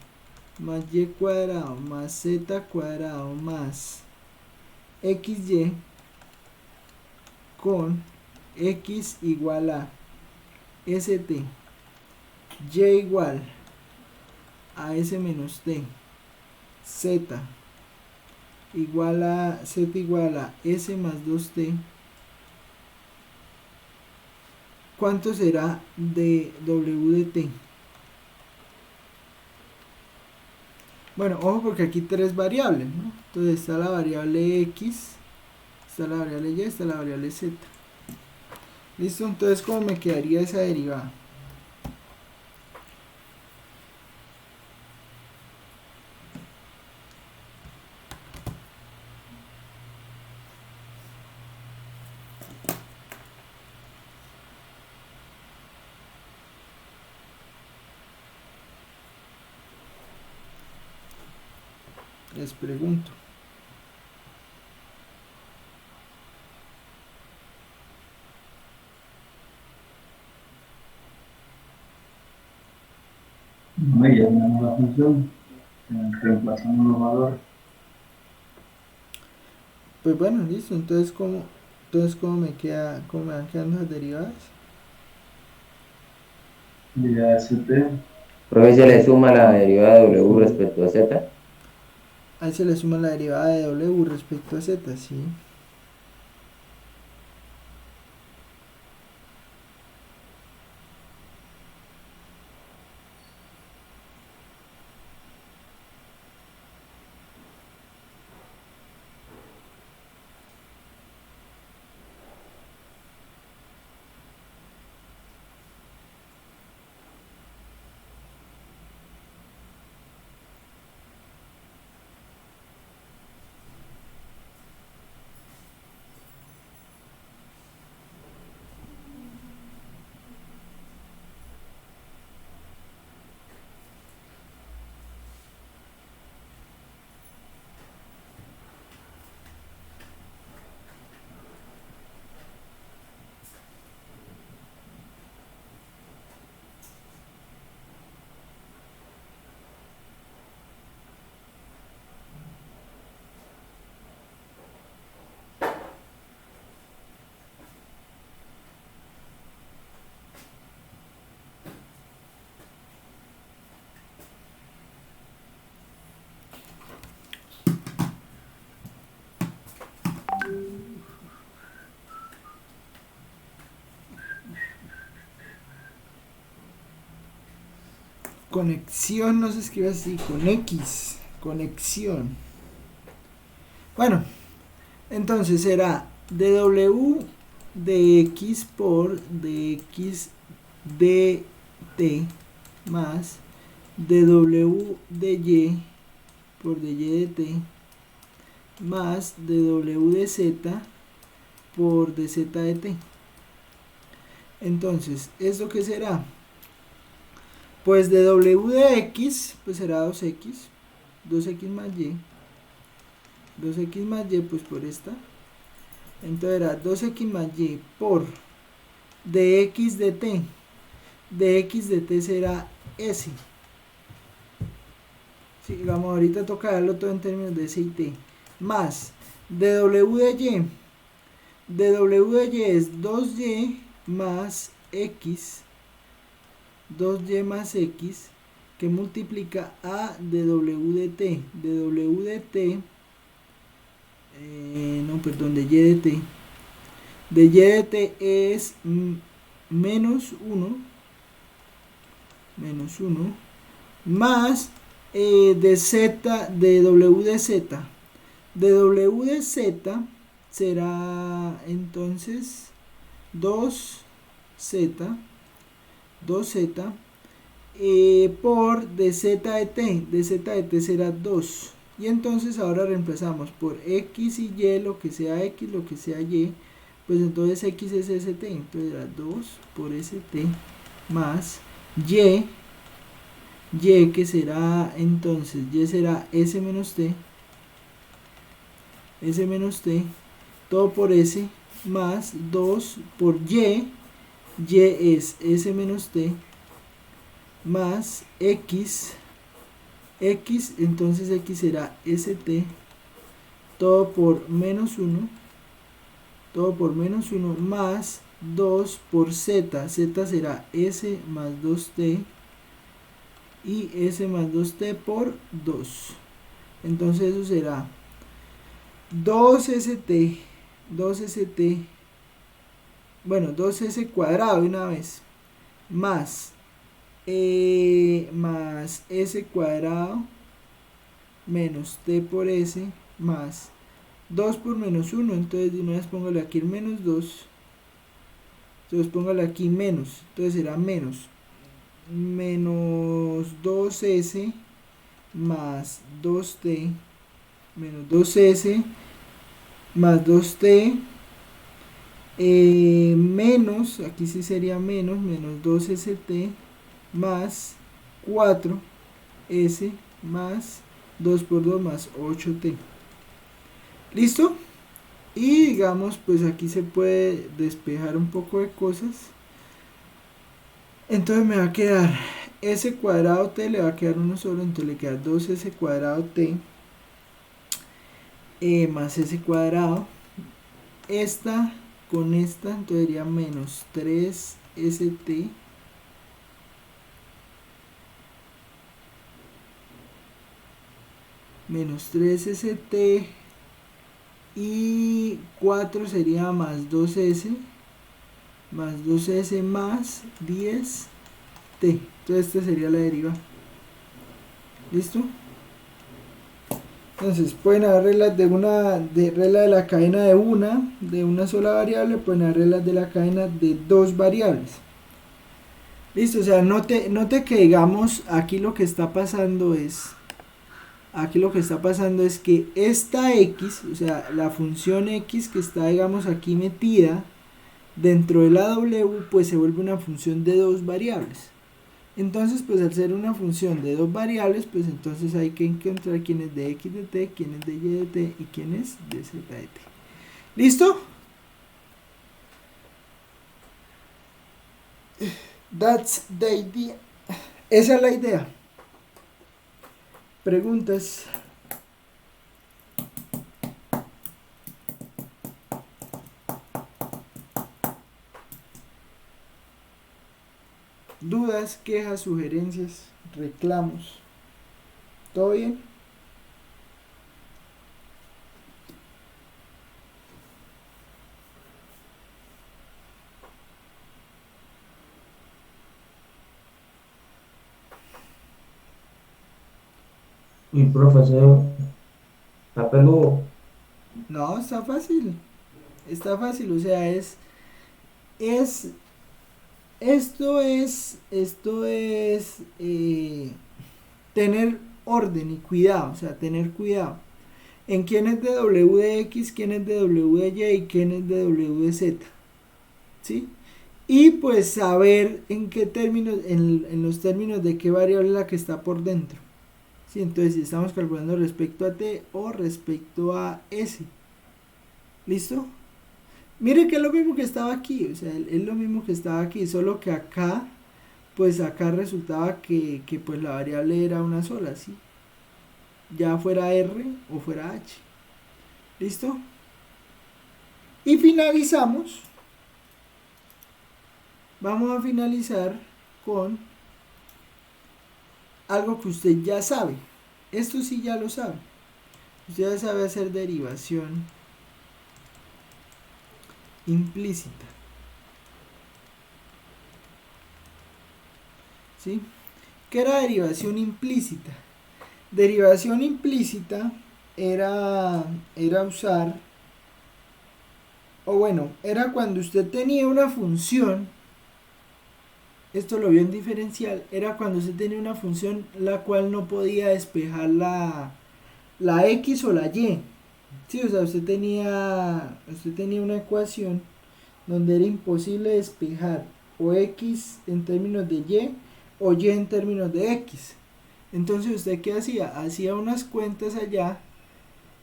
más y cuadrado más z cuadrado más xy con x igual a st, y igual a s menos t, z igual a s más 2t, ¿cuánto será de w de t? Bueno, ojo porque aquí tres variables, ¿no? Entonces está la variable x, está la variable y, está la variable z. ¿Listo? Entonces, ¿cómo me quedaría esa derivada? Les pregunto. No, y ya tenemos la función. Reemplazamos los valores. Pues bueno, listo. Entonces, cómo me van quedando las derivadas? Y ya ST. Profe, se le suma la derivada de W respecto a Z. Ahí se le suma la derivada de w respecto a z, ¿sí? Conexión no se escribe así, con X. Conexión. Bueno, entonces será dw de x por dx dt más dw de y por dy dt más dw de z por dz dt. Entonces, ¿esto qué será? Pues de w de x, pues será 2x más y, 2x más y, pues por esta. Entonces era 2x más y por dx de t. Dx de t será s. Sí, digamos, ahorita toca darlo todo en términos de s y t. Más dw de y. Dw de y es 2y más x. 2y más x que multiplica a dw de t. Dw de t. De y de t. De y de t es menos 1 más de z de w de z. De w de z será entonces 2z por dz de t. Dz de t será 2. Y entonces ahora reemplazamos por x y y, lo que sea x, lo que sea y. Pues entonces x es st. Entonces era 2 por st más y que será entonces y será s menos t. Todo por s más 2 por y es s menos t más x, entonces x será st, todo por menos 1 más 2 por z será s más 2t y s más 2t por 2. Entonces eso será 2st, bueno, 2s cuadrado de una vez, más s cuadrado menos t por s más 2 por menos 1, entonces de una vez póngale aquí el menos 2, entonces póngale aquí menos, entonces será menos 2s más 2t menos 2s más 2t menos, aquí sí sería menos 2st más 4s más 2 por 2 más 8t. ¿Listo? Y digamos, pues aquí se puede despejar un poco de cosas. Entonces me va a quedar s cuadrado t, le va a quedar uno solo, entonces le queda 2s cuadrado t más s cuadrado. Esta con esta, entonces sería menos 3st menos 3st y 4 sería más 2s más 2s más 10t. Entonces esta sería la deriva. ¿Listo? Entonces pueden haber reglas regla de la cadena de una sola variable, pueden haber reglas de la cadena de dos variables. Listo, o sea, note que digamos aquí lo que está pasando es que esta x, o sea, la función x que está digamos aquí metida dentro de la w, pues se vuelve una función de dos variables. Entonces, pues al ser una función de dos variables, pues entonces hay que encontrar quién es de x de t, quién es de y de t y quién es de z de t. ¿Listo? That's the idea. Esa es la idea. Preguntas. Dudas, quejas, sugerencias, reclamos. ¿Todo bien? Y profesor, está peludo. No, está fácil, o sea, es, esto es tener orden y cuidado, o sea, tener cuidado en quién es de W de X, quién es de W de Y y quién es de W de Z, ¿sí? Y pues saber en qué términos, en los términos de qué variable es la que está por dentro, ¿sí? Entonces, si estamos calculando respecto a T o respecto a S, ¿listo? Mire que es lo mismo que estaba aquí, o sea, es lo mismo que estaba aquí, solo que acá, pues acá resultaba que pues la variable era una sola, ¿sí? Ya fuera R o fuera H. ¿Listo? Y finalizamos. Vamos a finalizar con algo que usted ya sabe. Esto sí ya lo sabe. Usted ya sabe hacer derivación implícita. ¿Sí? ¿Qué era derivación implícita? Derivación implícita era usar, o bueno, era cuando usted tenía una función, esto lo vio en diferencial, era cuando usted tenía una función la cual no podía despejar la X o la Y. Sí, o sea, usted tenía una ecuación donde era imposible despejar o X en términos de Y o Y en términos de X. Entonces, ¿usted qué hacía? Hacía unas cuentas allá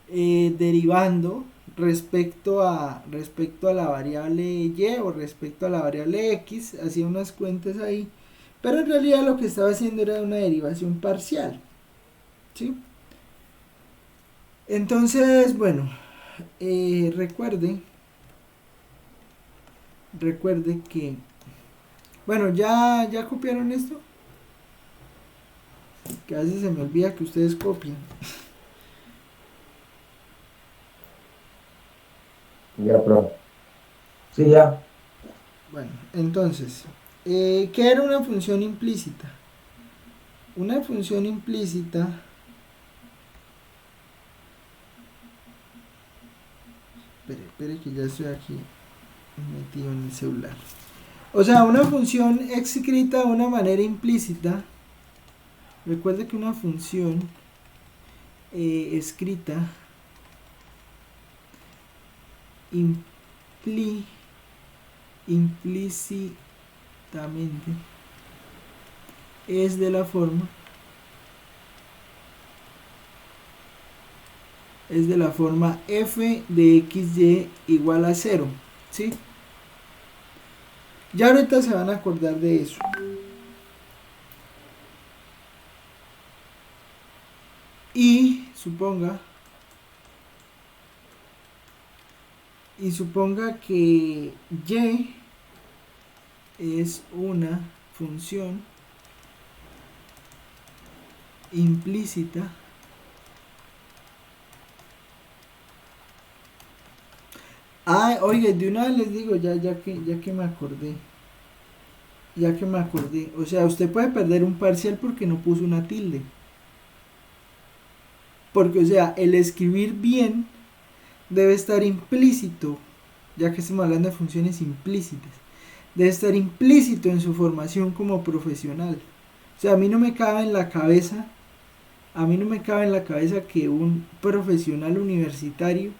derivando respecto a la variable Y o respecto a la variable X, hacía unas cuentas ahí, pero en realidad lo que estaba haciendo era una derivación parcial, ¿sí? Entonces, bueno, recuerde que, bueno, ya copiaron esto, que a veces se me olvida que ustedes copian. Ya, profe. Sí, ya. Bueno, entonces, ¿qué era una función implícita? Una función implícita, espere que ya estoy aquí metido en el celular. O sea, una función escrita de una manera implícita, recuerde que una función escrita implícitamente es de la forma f de xy igual a 0, ¿sí? Ya ahorita se van a acordar de eso. Y suponga que y es una función implícita oiga, de una vez les digo, ya que me acordé, o sea, usted puede perder un parcial porque no puso una tilde, porque, o sea, el escribir bien debe estar implícito, ya que estamos hablando de funciones implícitas, debe estar implícito en su formación como profesional. O sea, a mí no me cabe en la cabeza que un profesional universitario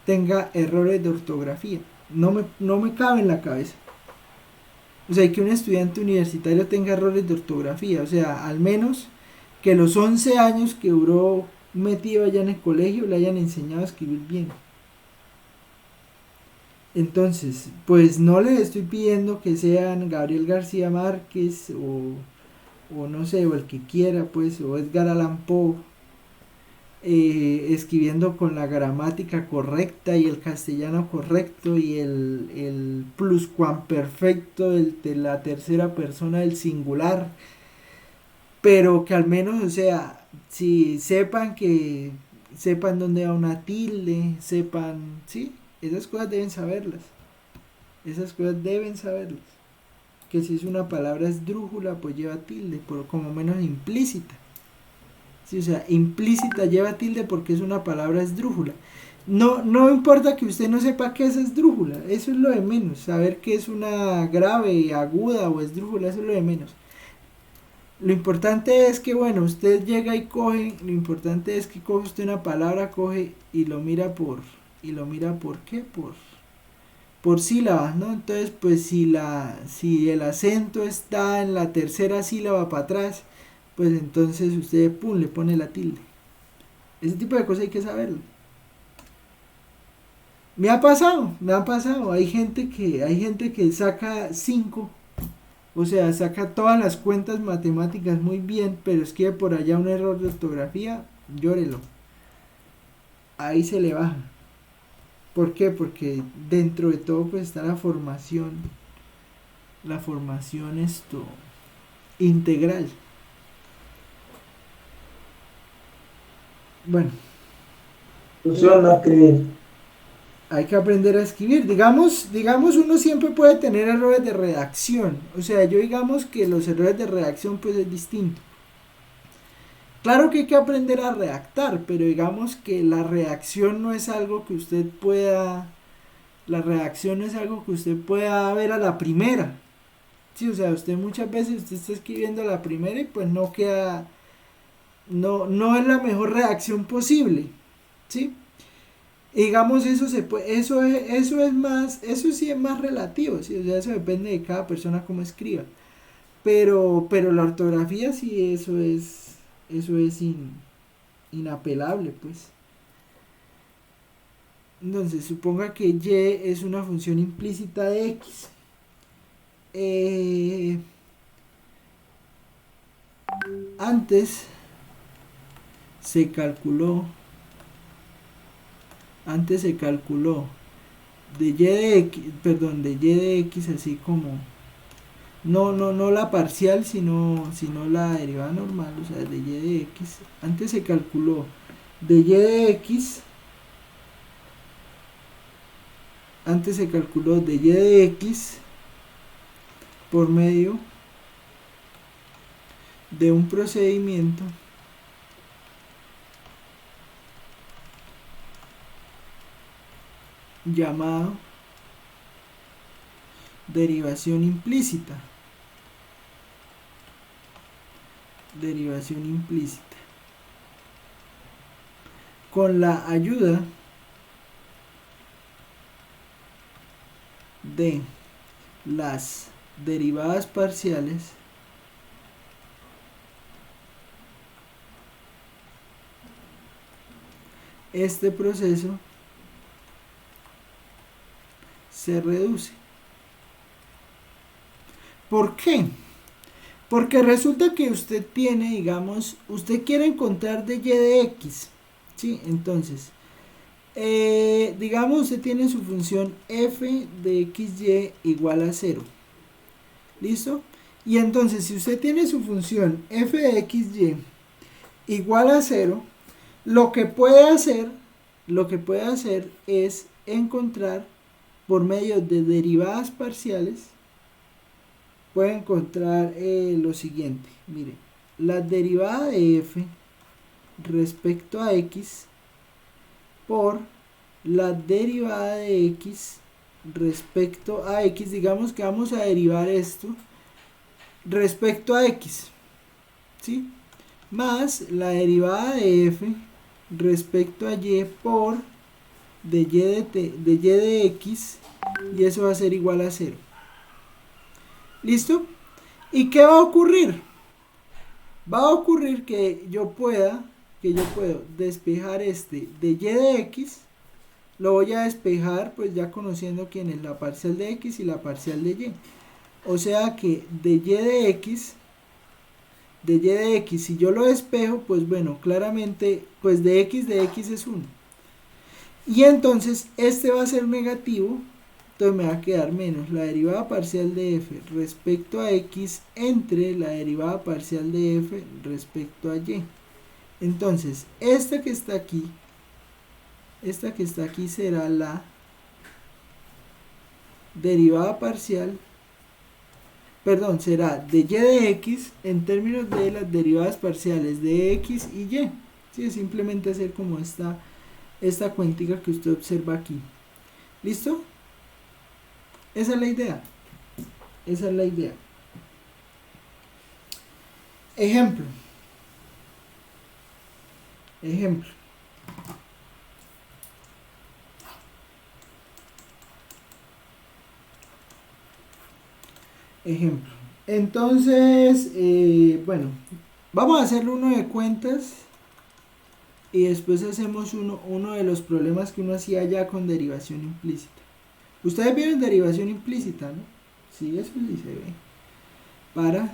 tenga errores de ortografía. No me cabe en la cabeza. O sea, que un estudiante universitario tenga errores de ortografía. O sea, al menos que los 11 años que duró metido allá en el colegio le hayan enseñado a escribir bien. Entonces, pues no les estoy pidiendo que sean Gabriel García Márquez o no sé, o el que quiera, pues, o Edgar Allan Poe, escribiendo con la gramática correcta y el castellano correcto y el pluscuamperfecto de la tercera persona del singular, pero que al menos, o sea, si sepan dónde va una tilde, sepan, sí, esas cosas deben saberlas, que si es una palabra esdrújula, pues lleva tilde, pero como menos implícita. Sí, o sea, implícita lleva tilde porque es una palabra esdrújula. No importa que usted no sepa qué es esdrújula, eso es lo de menos. Saber que es una grave, aguda o esdrújula, eso es lo de menos. Lo importante es que, bueno, usted llega y coge, lo importante es que coge usted una palabra, coge y lo mira por ¿qué? Por sílabas, ¿no? Entonces, pues si el acento está en la tercera sílaba para atrás, pues entonces usted, pum, le pone la tilde. Ese tipo de cosas hay que saberlo. Me ha pasado, hay gente que saca 5, o sea, saca todas las cuentas matemáticas muy bien, pero escribe por allá un error de ortografía, llórelo. Ahí se le baja. ¿Por qué? Porque dentro de todo pues está la formación integral. Bueno, Función no escribir. hay que aprender a escribir. Digamos, uno siempre puede tener errores de redacción. O sea, yo digamos que los errores de redacción pues es distinto. Claro que hay que aprender a redactar, pero digamos que la redacción no es algo que usted pueda ver a la primera. Sí, o sea, usted muchas veces usted está escribiendo a la primera y pues no queda, no es la mejor redacción posible, ¿sí? Y digamos eso sí es más relativo, ¿sí? O sea, eso depende de cada persona cómo escriba. Pero la ortografía sí, eso es inapelable, pues. Entonces, suponga que y es una función implícita de x. Antes se calculó de y de x, perdón, de y de x así como no la parcial, sino la derivada normal, o sea, de y de x. Antes se calculó de y de x. Antes se calculó de y de x por medio de un procedimiento llamado derivación implícita. Con la ayuda de las derivadas parciales este proceso se reduce. ¿Por qué? Porque resulta que usted tiene, digamos, usted quiere encontrar de y de x, ¿sí? Entonces, digamos, usted tiene su función f de xy igual a 0. ¿Listo? Y entonces, si usted tiene su función f de xy igual a 0, lo que puede hacer es encontrar por medio de derivadas parciales, puede encontrar lo siguiente. Mire, la derivada de f respecto a x por la derivada de x respecto a x. Digamos que vamos a derivar esto respecto a x, ¿sí? Más la derivada de f respecto a y por de y de x, y eso va a ser igual a 0. ¿Listo? ¿Y qué va a ocurrir? Va a ocurrir que yo puedo despejar este de y de x, lo voy a despejar pues ya conociendo quién es la parcial de x y la parcial de y. O sea que de y de x, si yo lo despejo, pues bueno, claramente, pues de x es 1. Y entonces este va a ser negativo, entonces me va a quedar menos la derivada parcial de f respecto a x entre la derivada parcial de f respecto a y. Entonces, esta que está aquí será la derivada parcial perdón, será de y de x en términos de las derivadas parciales de x y y. Sí, es simplemente hacer como esta cuentica que usted observa aquí. ¿Listo? Esa es la idea. Esa es la idea. Ejemplo. Ejemplo. Ejemplo. Entonces, bueno, vamos a hacer uno de cuentas y después hacemos uno de los problemas que uno hacía ya con derivación implícita. Ustedes vieron derivación implícita, ¿no? Sí, eso sí se ve. Para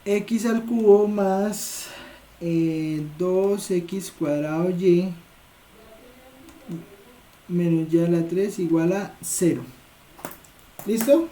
x al cubo más 2x cuadrado y menos y a la 3 igual a 0. ¿Listo?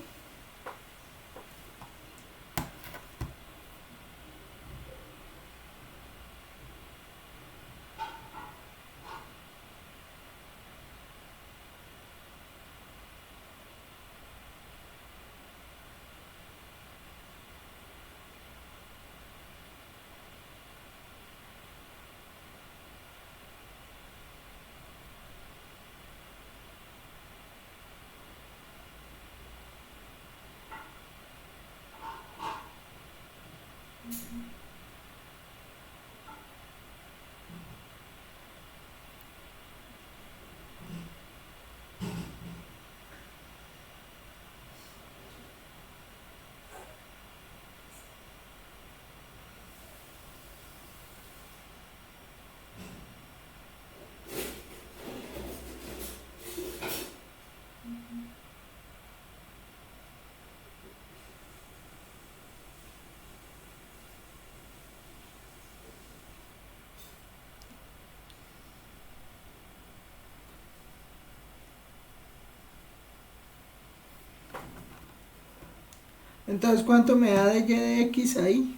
Entonces, ¿cuánto me da de y de x ahí?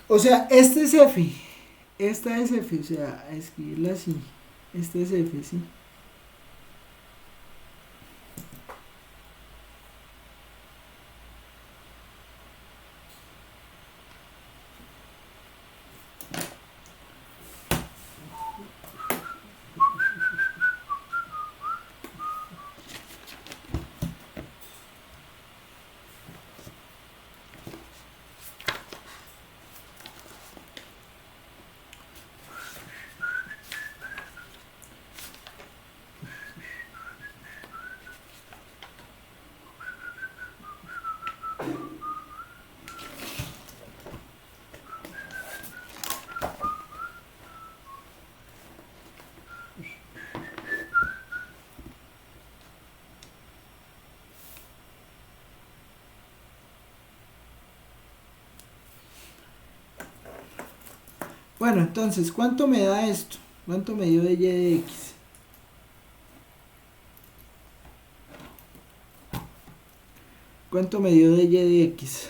O sea, este es f. Esta es f, o sea, a escribirla así. Este es f, ¿sí? Bueno, entonces, ¿cuánto me da esto? ¿Cuánto me dio de y de x? ¿Cuánto me dio de y de x?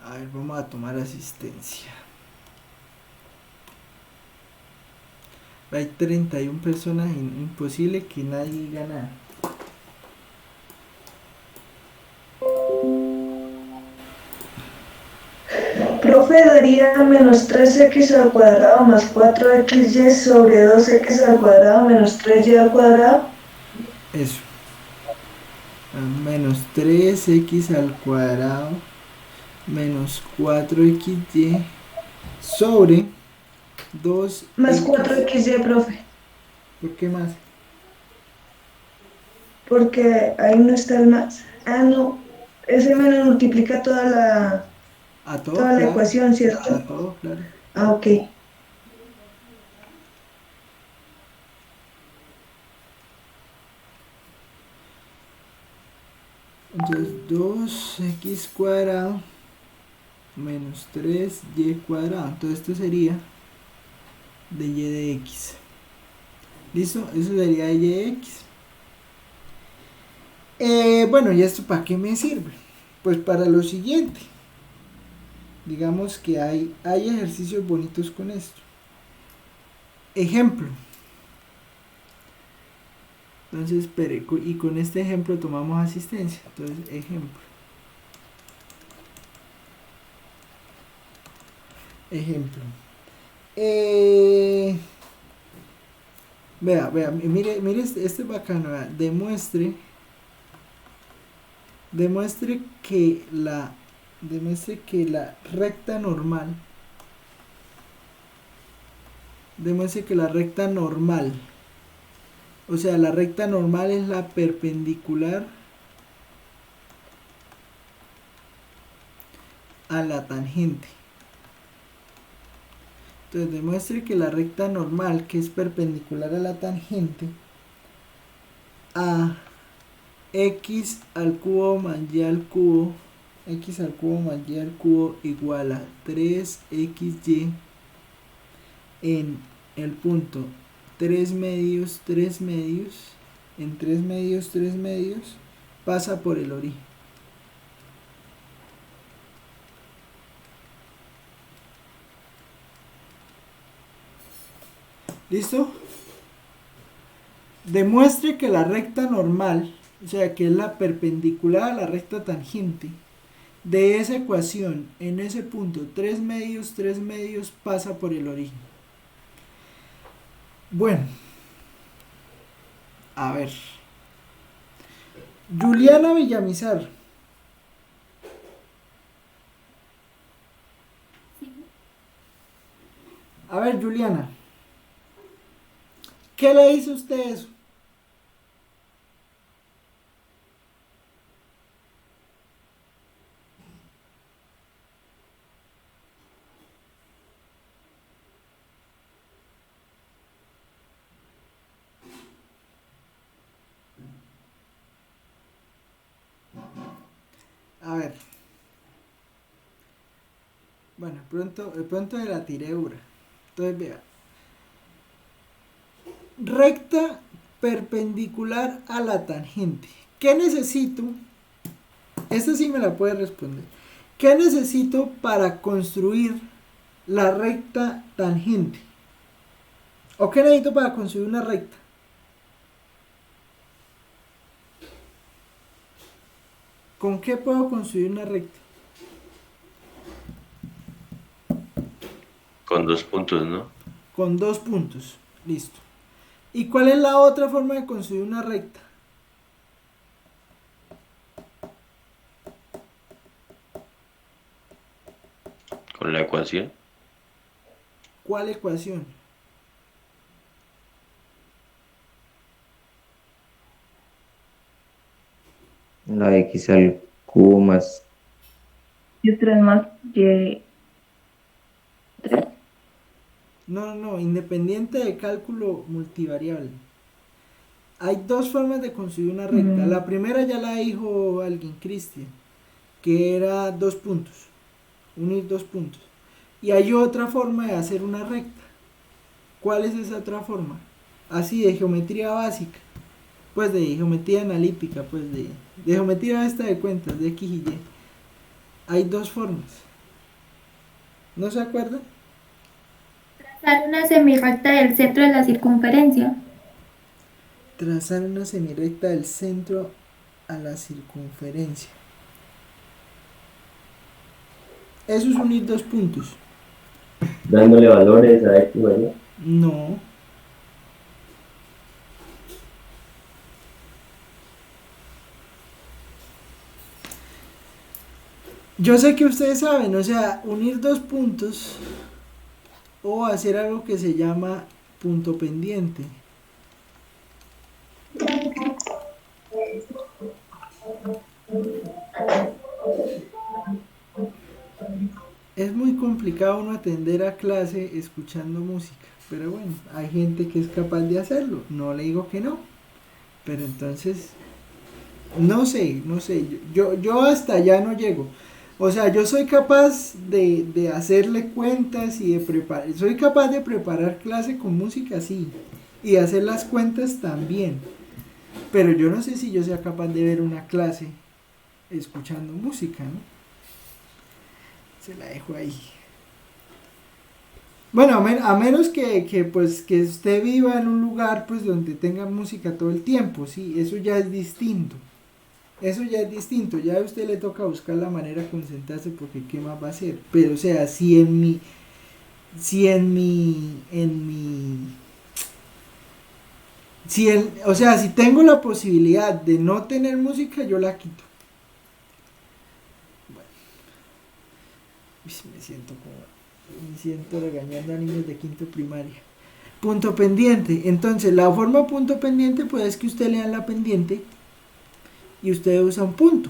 A ver, vamos a tomar asistencia. Hay 31 personas, imposible que nadie diga nada. Profe, daría menos 3x al cuadrado más 4xy sobre 2x al cuadrado menos 3y al cuadrado. Eso. Menos 3x al cuadrado menos 4xy sobre 2 Más 4xy, profe. ¿Por qué más? Porque ahí no está el más. Ah, no. Ese menos multiplica A todo, toda la claro. ecuación, ¿cierto? A todo, claro. Ah, ok. Entonces 2x cuadrado menos 3y cuadrado. Entonces esto sería de y de x. ¿Listo? Eso sería de y de x. Bueno, ¿y esto para qué me sirve? Pues para lo siguiente. Digamos que hay ejercicios bonitos con esto. Ejemplo. Entonces, espere, y con este ejemplo tomamos asistencia. Entonces, ejemplo. Ejemplo. Vea, mire este es bacano. Vea. Demuestre que la recta normal, o sea, la recta normal es la perpendicular a la tangente. Entonces demuestre que la recta normal, que es perpendicular a la tangente, a x al cubo más y al cubo, x al cubo más y al cubo igual a 3xy en el punto 3 medios, 3 medios, en 3 medios, 3 medios, pasa por el origen. ¿Listo? Demuestre que la recta normal, o sea, que es la perpendicular a la recta tangente, de esa ecuación, en ese punto, 3 medios, pasa por el origen. Bueno, a ver. Juliana Villamizar. A ver, Juliana. ¿Qué le hizo usted eso? A ver. Bueno, pronto de la tiré dura. Entonces vea. Recta perpendicular a la tangente. ¿Qué necesito? Esta sí me la puede responder. ¿Qué necesito para construir la recta tangente? ¿O qué necesito para construir una recta? ¿Con qué puedo construir una recta? Con 2 puntos, ¿no? Con 2 puntos. Listo. ¿Y cuál es la otra forma de construir una recta? Con la ecuación. ¿Cuál ecuación? La x al cubo más Y3 más Y3. No, independiente de cálculo multivariable. Hay 2 formas de construir una recta. La primera ya la dijo alguien, Cristian, que era 2 puntos, unir 2 puntos. Y hay otra forma de hacer una recta. ¿Cuál es esa otra forma? Así, de geometría básica, pues de geometría analítica, pues de geometría esta de cuentas, de X y Y. Hay 2 formas. ¿No se acuerdan? Trazar una semirrecta del centro de la circunferencia. Trazar una semirrecta del centro a la circunferencia. Eso es unir 2 puntos. dándole valores a x, ¿vale? No. Yo sé que ustedes saben, o sea, unir 2 puntos o hacer algo que se llama punto pendiente. Es muy complicado uno atender a clase escuchando música, pero bueno, hay gente que es capaz de hacerlo, no le digo que no, pero entonces No sé, yo hasta allá no llego. O sea, yo soy capaz de hacerle cuentas y de preparar, soy capaz de preparar clase con música, sí, y de hacer las cuentas también. Pero yo no sé si yo sea capaz de ver una clase escuchando música, ¿no? Se la dejo ahí. Bueno, a menos pues que usted viva en un lugar pues donde tenga música todo el tiempo, sí, eso ya es distinto. Eso ya es distinto, ya a usted le toca buscar la manera de concentrarse porque qué más va a hacer. Pero o sea, o sea, si tengo la posibilidad de no tener música, yo la quito. Bueno, me siento regañando a niños de quinto primaria. Punto pendiente. Entonces, la forma punto pendiente pues es que usted lea la pendiente y usted usa un punto.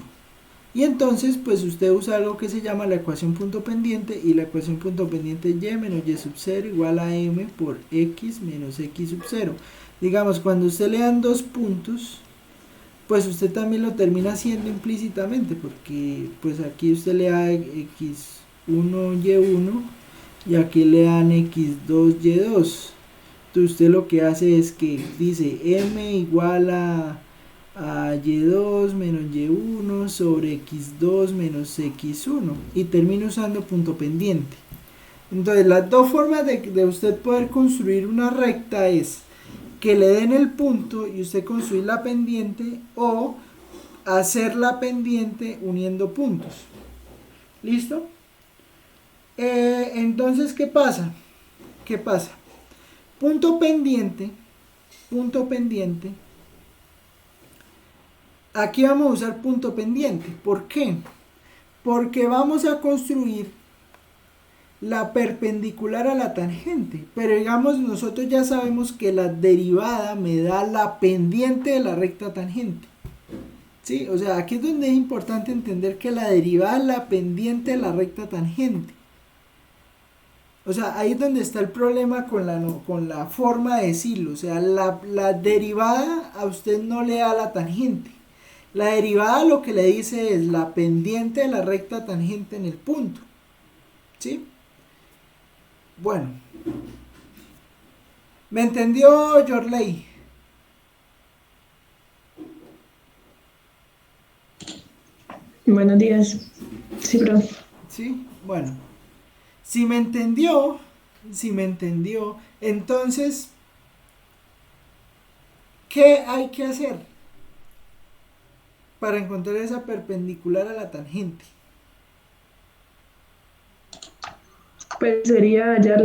Y entonces, pues usted usa algo que se llama la ecuación punto pendiente, y la ecuación punto pendiente es y menos y sub 0 igual a m por x menos x sub 0. Digamos, cuando usted le dan dos puntos, pues usted también lo termina haciendo implícitamente, porque pues aquí usted le da x1 y1 y aquí le dan x2 y2. Entonces usted lo que hace es que dice m igual a y2 menos y1 sobre x2 menos x1 y termina usando punto pendiente. Entonces las dos formas de usted poder construir una recta es que le den el punto y usted construir la pendiente, o hacer la pendiente uniendo puntos. ¿Listo? Entonces, ¿qué pasa? Punto pendiente. Aquí vamos a usar punto pendiente. ¿Por qué? Porque vamos a construir la perpendicular a la tangente. Pero digamos, nosotros ya sabemos que la derivada me da la pendiente de la recta tangente. ¿Sí? O sea, aquí es donde es importante entender que la derivada es la pendiente de la recta tangente. O sea, ahí es donde está el problema con la forma de decirlo. O sea, la derivada a usted no le da la tangente. La derivada lo que le dice es la pendiente de la recta tangente en el punto. ¿Sí? Bueno. ¿Me entendió, Yorley? Buenos días. Sí, profe. Sí, bueno. Si me entendió, entonces, ¿qué hay que hacer para encontrar esa perpendicular a la tangente? Pues sería hallar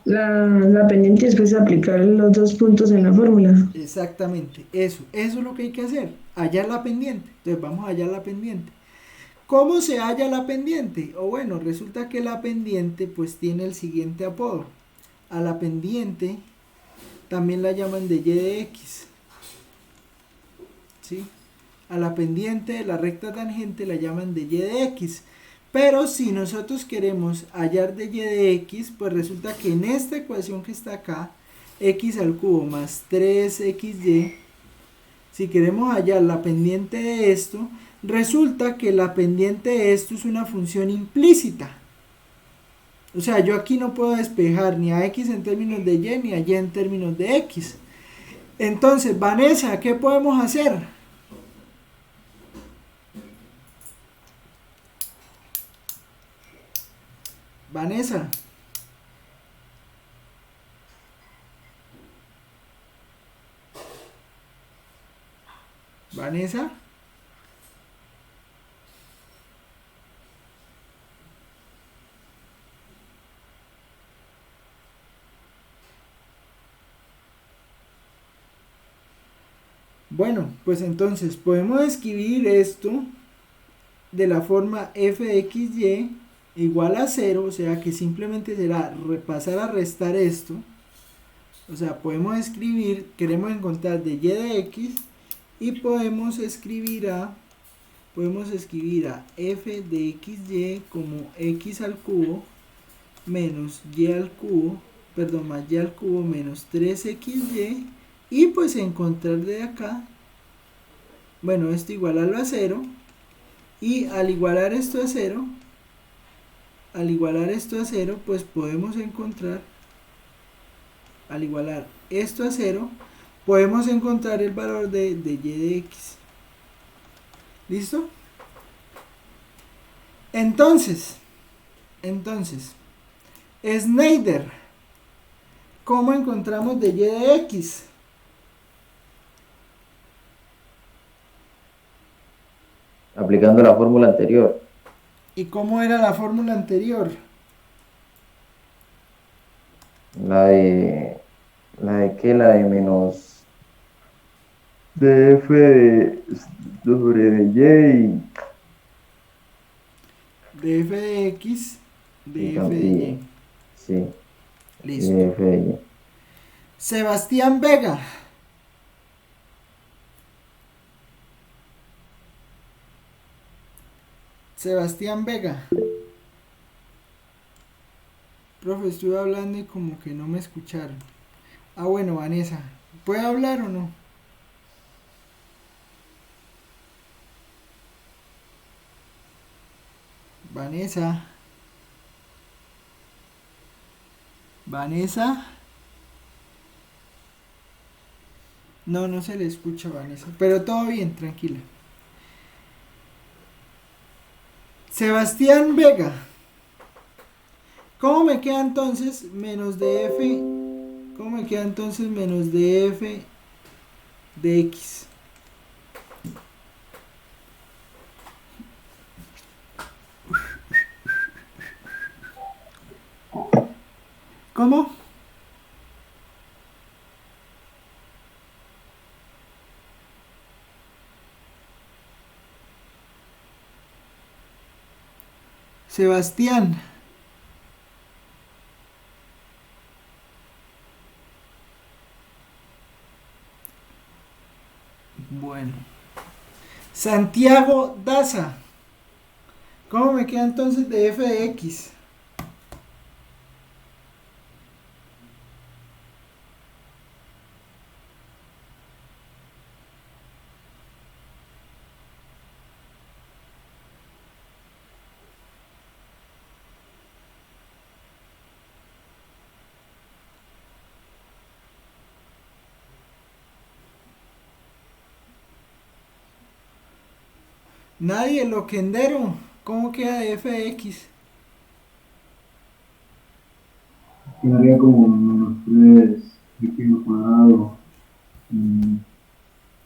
la pendiente y después aplicar los dos puntos en la fórmula. Exactamente, eso es lo que hay que hacer, hallar la pendiente. Entonces vamos a hallar la pendiente. ¿Cómo se halla la pendiente? O bueno, resulta que la pendiente pues tiene el siguiente apodo. A la pendiente también la llaman de y de x. ¿Sí? A la pendiente de la recta tangente la llaman de y de x. Pero si nosotros queremos hallar de y de x, pues resulta que en esta ecuación que está acá, x al cubo más 3xy, si queremos hallar la pendiente de esto, resulta que la pendiente de esto es una función implícita. O sea, yo aquí no puedo despejar ni a x en términos de y ni a y en términos de x. Entonces, Vanessa, ¿qué podemos hacer? Vanessa. Vanessa. Bueno, pues entonces podemos escribir esto de la forma f de xy igual a 0, o sea que simplemente será pasar a restar esto. O sea, podemos escribir, queremos encontrar de y de x y podemos escribir a f de xy como x al cubo menos y al cubo, perdón, más y al cubo menos 3xy, y pues encontrar de acá bueno, esto igualarlo a 0, y al igualar esto a 0, pues podemos encontrar, al igualar esto a 0, podemos encontrar el valor de y de x. ¿Listo? Entonces, Schneider, ¿cómo encontramos de y de x? Aplicando la fórmula anterior. ¿Y cómo era la fórmula anterior? La de menos df sobre de y De f de x, de y f de y. sí, Listo. df de y. Sebastián Vega. Sebastián Vega. Profe, estuve hablando y como que no me escucharon. Ah, bueno, Vanessa. ¿Puede hablar o no? Vanessa. Vanessa. No, no se le escucha a Vanessa. Pero todo bien, tranquila. Sebastián Vega. ¿Cómo me queda entonces menos de f? ¿Cómo me queda entonces menos de f de x? ¿Cómo? Sebastián. Bueno. Santiago Daza. ¿Cómo me queda entonces de f de x? Nadie, Loquendero. ¿Cómo queda de f de x? Quedaría como menos 3x al cuadrado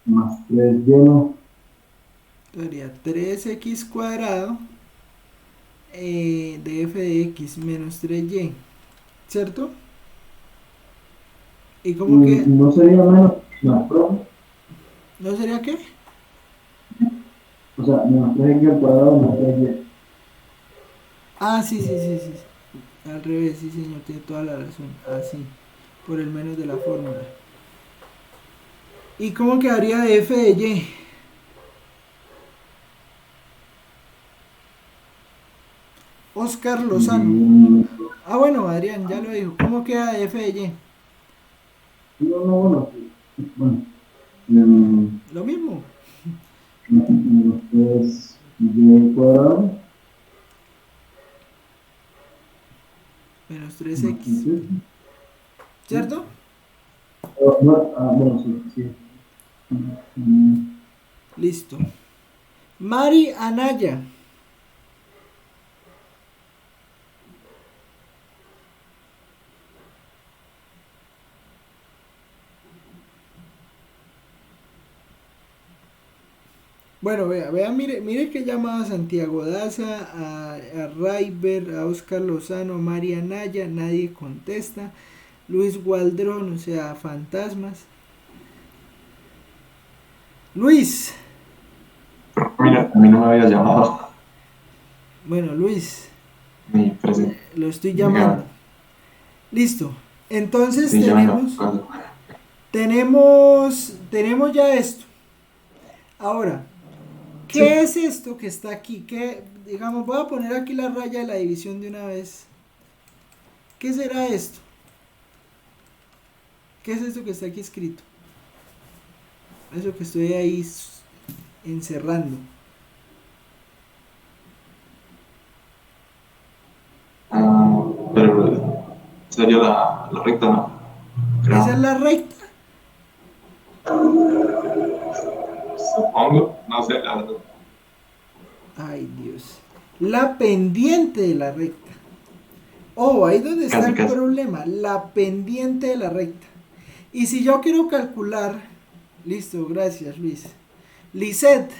más 3 lleno. Sería 3x cuadrado de f de x menos 3y. ¿Cierto? ¿Y cómo queda? No sería menos más pro. ¿No sería qué? O sea, menos 3x al cuadrado más 3y. Ah, sí, sí, sí, sí. Al revés, sí, señor, tiene toda la razón. Así, por el menos de la fórmula. ¿Y cómo quedaría de f de y? Oscar Lozano. Ah, bueno, Adrián, ya lo dijo. ¿Cómo queda de f de y? Bueno. Lo mismo. Menos 3y al cuadrado. Menos 3x. ¿Cierto? Bueno, sí. Listo. Mari Anaya. Bueno, vea, mire que llamaba a Santiago Daza, a Raiber, a Oscar Lozano, a María Naya, nadie contesta. Luis Waldrón, o sea, fantasmas. Luis. Mira, a mí no me habías llamado. Bueno, Luis. Mi presente. Lo estoy llamando. Listo. Entonces Sí, tenemos ya esto. Ahora, ¿qué es esto que está aquí? Digamos, voy a poner aquí la raya de la división de una vez. ¿Qué será esto? ¿Qué es esto que está aquí escrito? Eso que estoy ahí encerrando. Pero sería la recta, ¿no? Esa es Creo. la recta. Supongo, no sé, la verdad. Ay, Dios. La pendiente de la recta. Oh, ahí es donde está Casi, el casi. problema. La pendiente de la recta. Y si yo quiero calcular. Listo, gracias Luis. Lisette.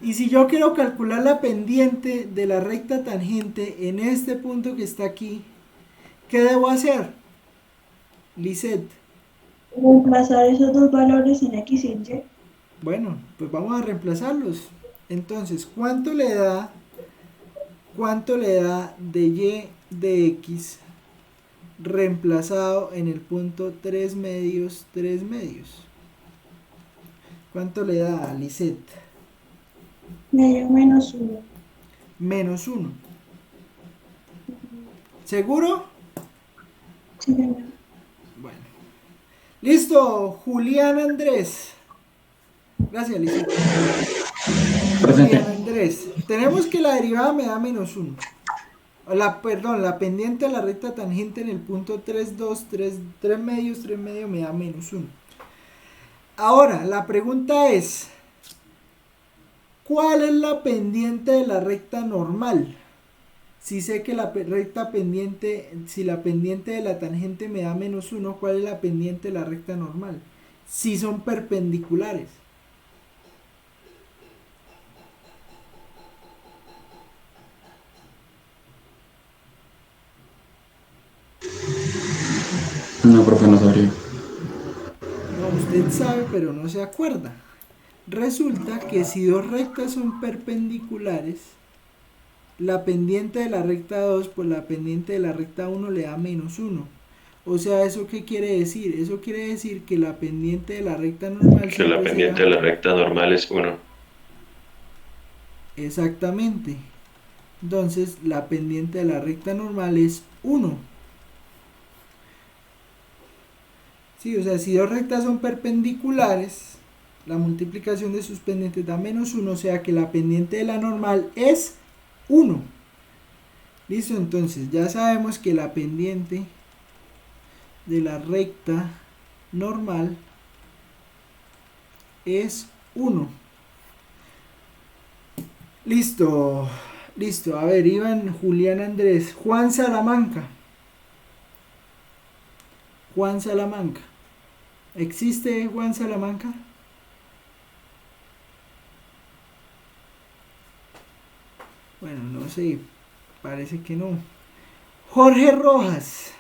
Y si yo quiero calcular la pendiente de la recta tangente en este punto que está aquí, ¿qué debo hacer? Lisette. Reemplazar esos dos valores en X y en Y. Bueno, pues vamos a reemplazarlos. Entonces, cuánto le da de y de x reemplazado en el punto 3 medios, 3 medios? ¿Cuánto le da a Lisette? Medio menos 1. Menos 1. ¿Seguro? Sí, señor. Bueno. Listo, Julián Andrés. Gracias, Lisette. Julián Andrés. Tenemos que la derivada me da menos 1. Perdón, la pendiente de la recta tangente en el punto 3, 2, 3, 3 medios, 3 medios me da menos 1. Ahora, la pregunta es, ¿cuál es la pendiente de la recta normal? Si sé que la recta pendiente, si la pendiente de la tangente me da menos 1, ¿cuál es la pendiente de la recta normal? Si son perpendiculares. No, profe, no sabría. No, usted sabe, pero no se acuerda. Resulta que si dos rectas son perpendiculares, la pendiente de la recta 2 por la pendiente de la recta 1 le da menos 1. O sea, ¿eso qué quiere decir? Eso quiere decir que la pendiente de la recta normal Que la siempre pendiente será... de la recta normal es 1. Exactamente. Entonces, la pendiente de la recta normal es 1. Sí, o sea, si dos rectas son perpendiculares, la multiplicación de sus pendientes da menos 1, o sea que la pendiente de la normal es 1. Listo, entonces ya sabemos que la pendiente de la recta normal es 1. Listo, listo. A ver, Iván, Julián Andrés, Juan Salamanca. Juan Salamanca. ¿Existe Juan Salamanca? Bueno, no sé, parece que no. Jorge Rojas.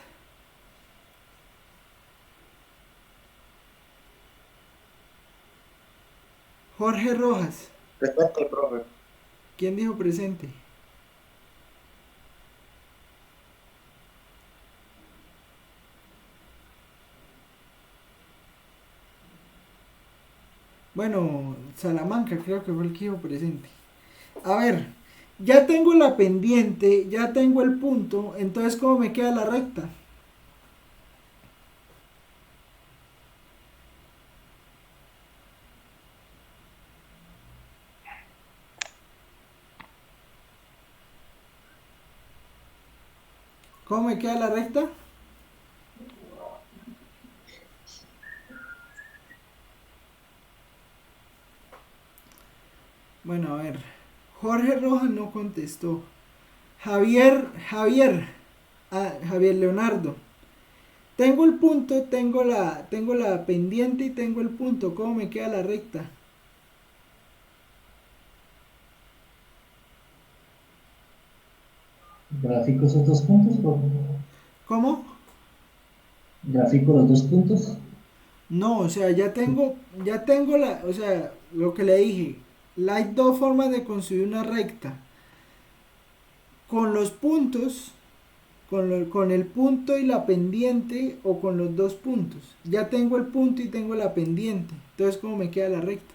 Jorge Rojas. Presente, profe. ¿Quién dijo presente? Bueno, Salamanca creo que fue el que dijo presente. A ver, ya tengo la pendiente, ya tengo el punto, entonces ¿cómo me queda la recta? ¿Cómo me queda la recta? Bueno, a ver. Jorge Rojas no contestó. Javier Leonardo. Tengo el punto, tengo la pendiente y tengo el punto. ¿Cómo me queda la recta? ¿Grafico esos dos puntos? ¿Cómo? ¿Grafico los dos puntos? No, o sea, o sea, lo que le dije. Hay dos formas de construir una recta. Con los puntos, con el punto y la pendiente o con los dos puntos. Ya tengo el punto y tengo la pendiente. Entonces, ¿cómo me queda la recta?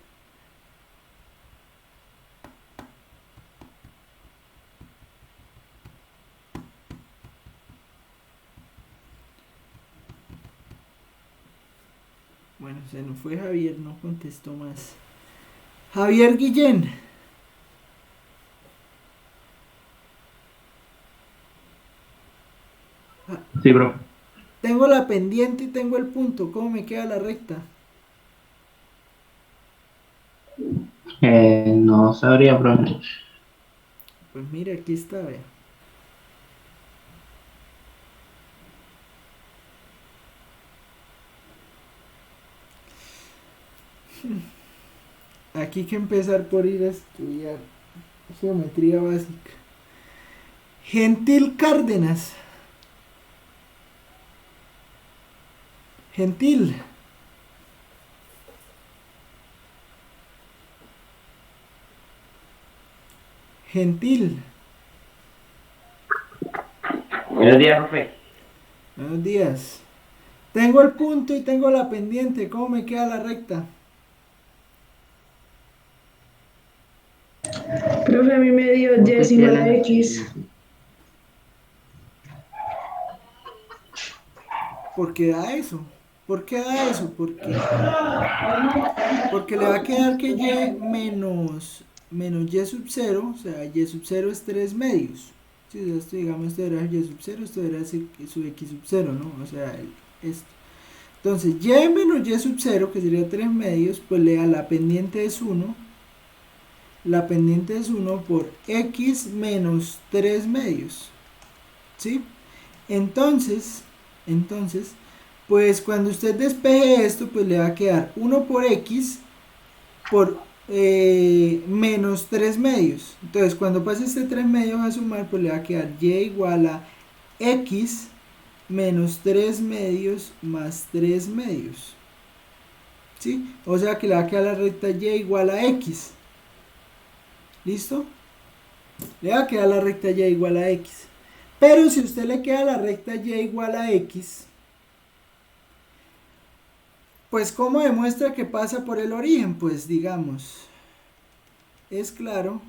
Bueno, se nos fue Javier, no contestó más. Javier Guillén. Sí, bro. Tengo la pendiente y tengo el punto. ¿Cómo me queda la recta? No sabría, profe. Pues mire, aquí está, vea. Aquí hay que empezar por ir a estudiar geometría básica. Gentil Cárdenas. Gentil. Gentil. Buenos días, profe. Buenos días. Tengo el punto y tengo la pendiente. ¿Cómo me queda la recta? Profe, a mí me dio y es igual a x. ¿Por qué da eso? ¿Por qué da eso? Porque le va a quedar que y menos y sub 0, o sea, y sub 0 es 3 medios. Si esto, digamos, esto era y sub 0, esto era su x sub 0, ¿no? O sea, esto. Entonces, y menos y sub 0, que sería 3 medios, pues le da la pendiente es 1. La pendiente es 1 por x menos 3 medios. ¿Sí? Entonces, pues cuando usted despeje esto, pues le va a quedar 1 por x por menos 3 medios. Entonces, cuando pase este 3 medios a sumar, pues le va a quedar y igual a x menos 3 medios más 3 medios. ¿Sí? O sea que le va a quedar la recta y igual a x. ¿Listo? Le va a quedar la recta y igual a x. Pero si usted le queda la recta y igual a x, pues ¿cómo demuestra que pasa por el origen? Pues digamos, es claro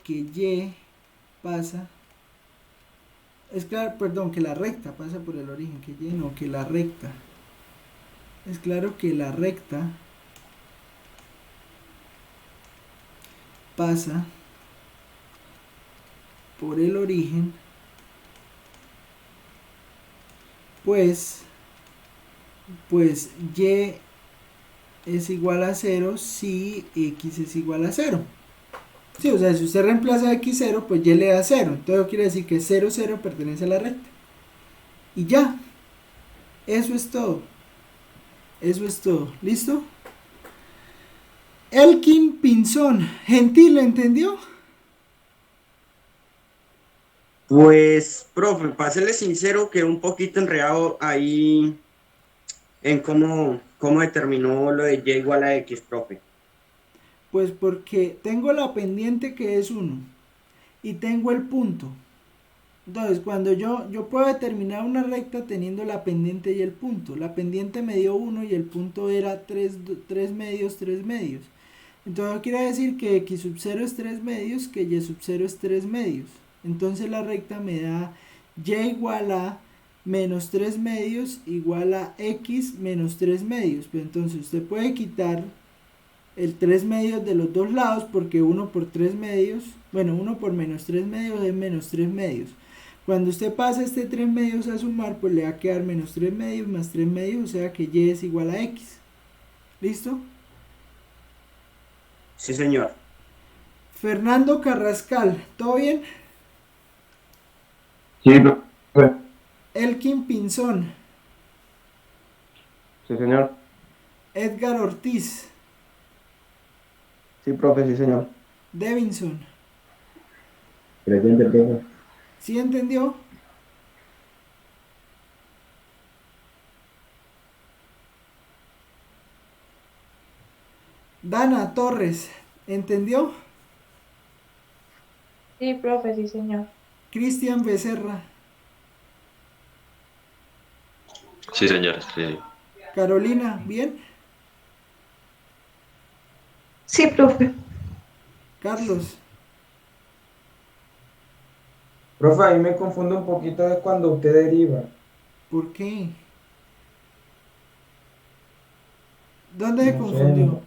que y pasa, es claro, perdón, que la recta pasa por el origen, que y no, que la recta. Es claro que la recta pasa por el origen, pues y es igual a 0 si x es igual a 0. Sí, o sea, si usted reemplaza x0, pues y le da 0. Entonces quiere decir que 0, 0 pertenece a la recta. Y ya. Eso es todo. Eso es todo. ¿Listo? Elkin Pinzón. Gentil, ¿lo entendió? Pues, profe, para serle sincero, quedé un poquito enredado ahí en cómo determinó lo de y igual a x, profe. Pues porque tengo la pendiente que es 1 y tengo el punto. Entonces, cuando yo puedo determinar una recta teniendo la pendiente y el punto. La pendiente me dio 1 y el punto era 3 medios, 3 medios. Entonces quiere decir que x sub 0 es 3 medios, que y sub 0 es 3 medios. Entonces la recta me da y igual a menos 3 medios igual a x menos 3 medios. Pero entonces usted puede quitar el 3 medios de los dos lados porque 1 por 3 medios, bueno, 1 por menos 3 medios es menos 3 medios. Cuando usted pasa este 3 medios a sumar, pues le va a quedar menos 3 medios más 3 medios, o sea que y es igual a x. ¿Listo? Sí, señor. Fernando Carrascal, ¿todo bien? Sí, profe. Elkin Pinzón. Sí, señor. Edgar Ortiz. Sí, profe, sí, señor. Devinson. Presente, profe. ¿Sí entendió? Dana Torres, ¿entendió? Sí, profe, sí, señor. Cristian Becerra. Sí, señor. Sí. Carolina, ¿bien? Sí, profe. Carlos. Profe, ahí me confundo un poquito de cuando usted deriva. ¿Por qué? ¿Dónde se No sé, confundió?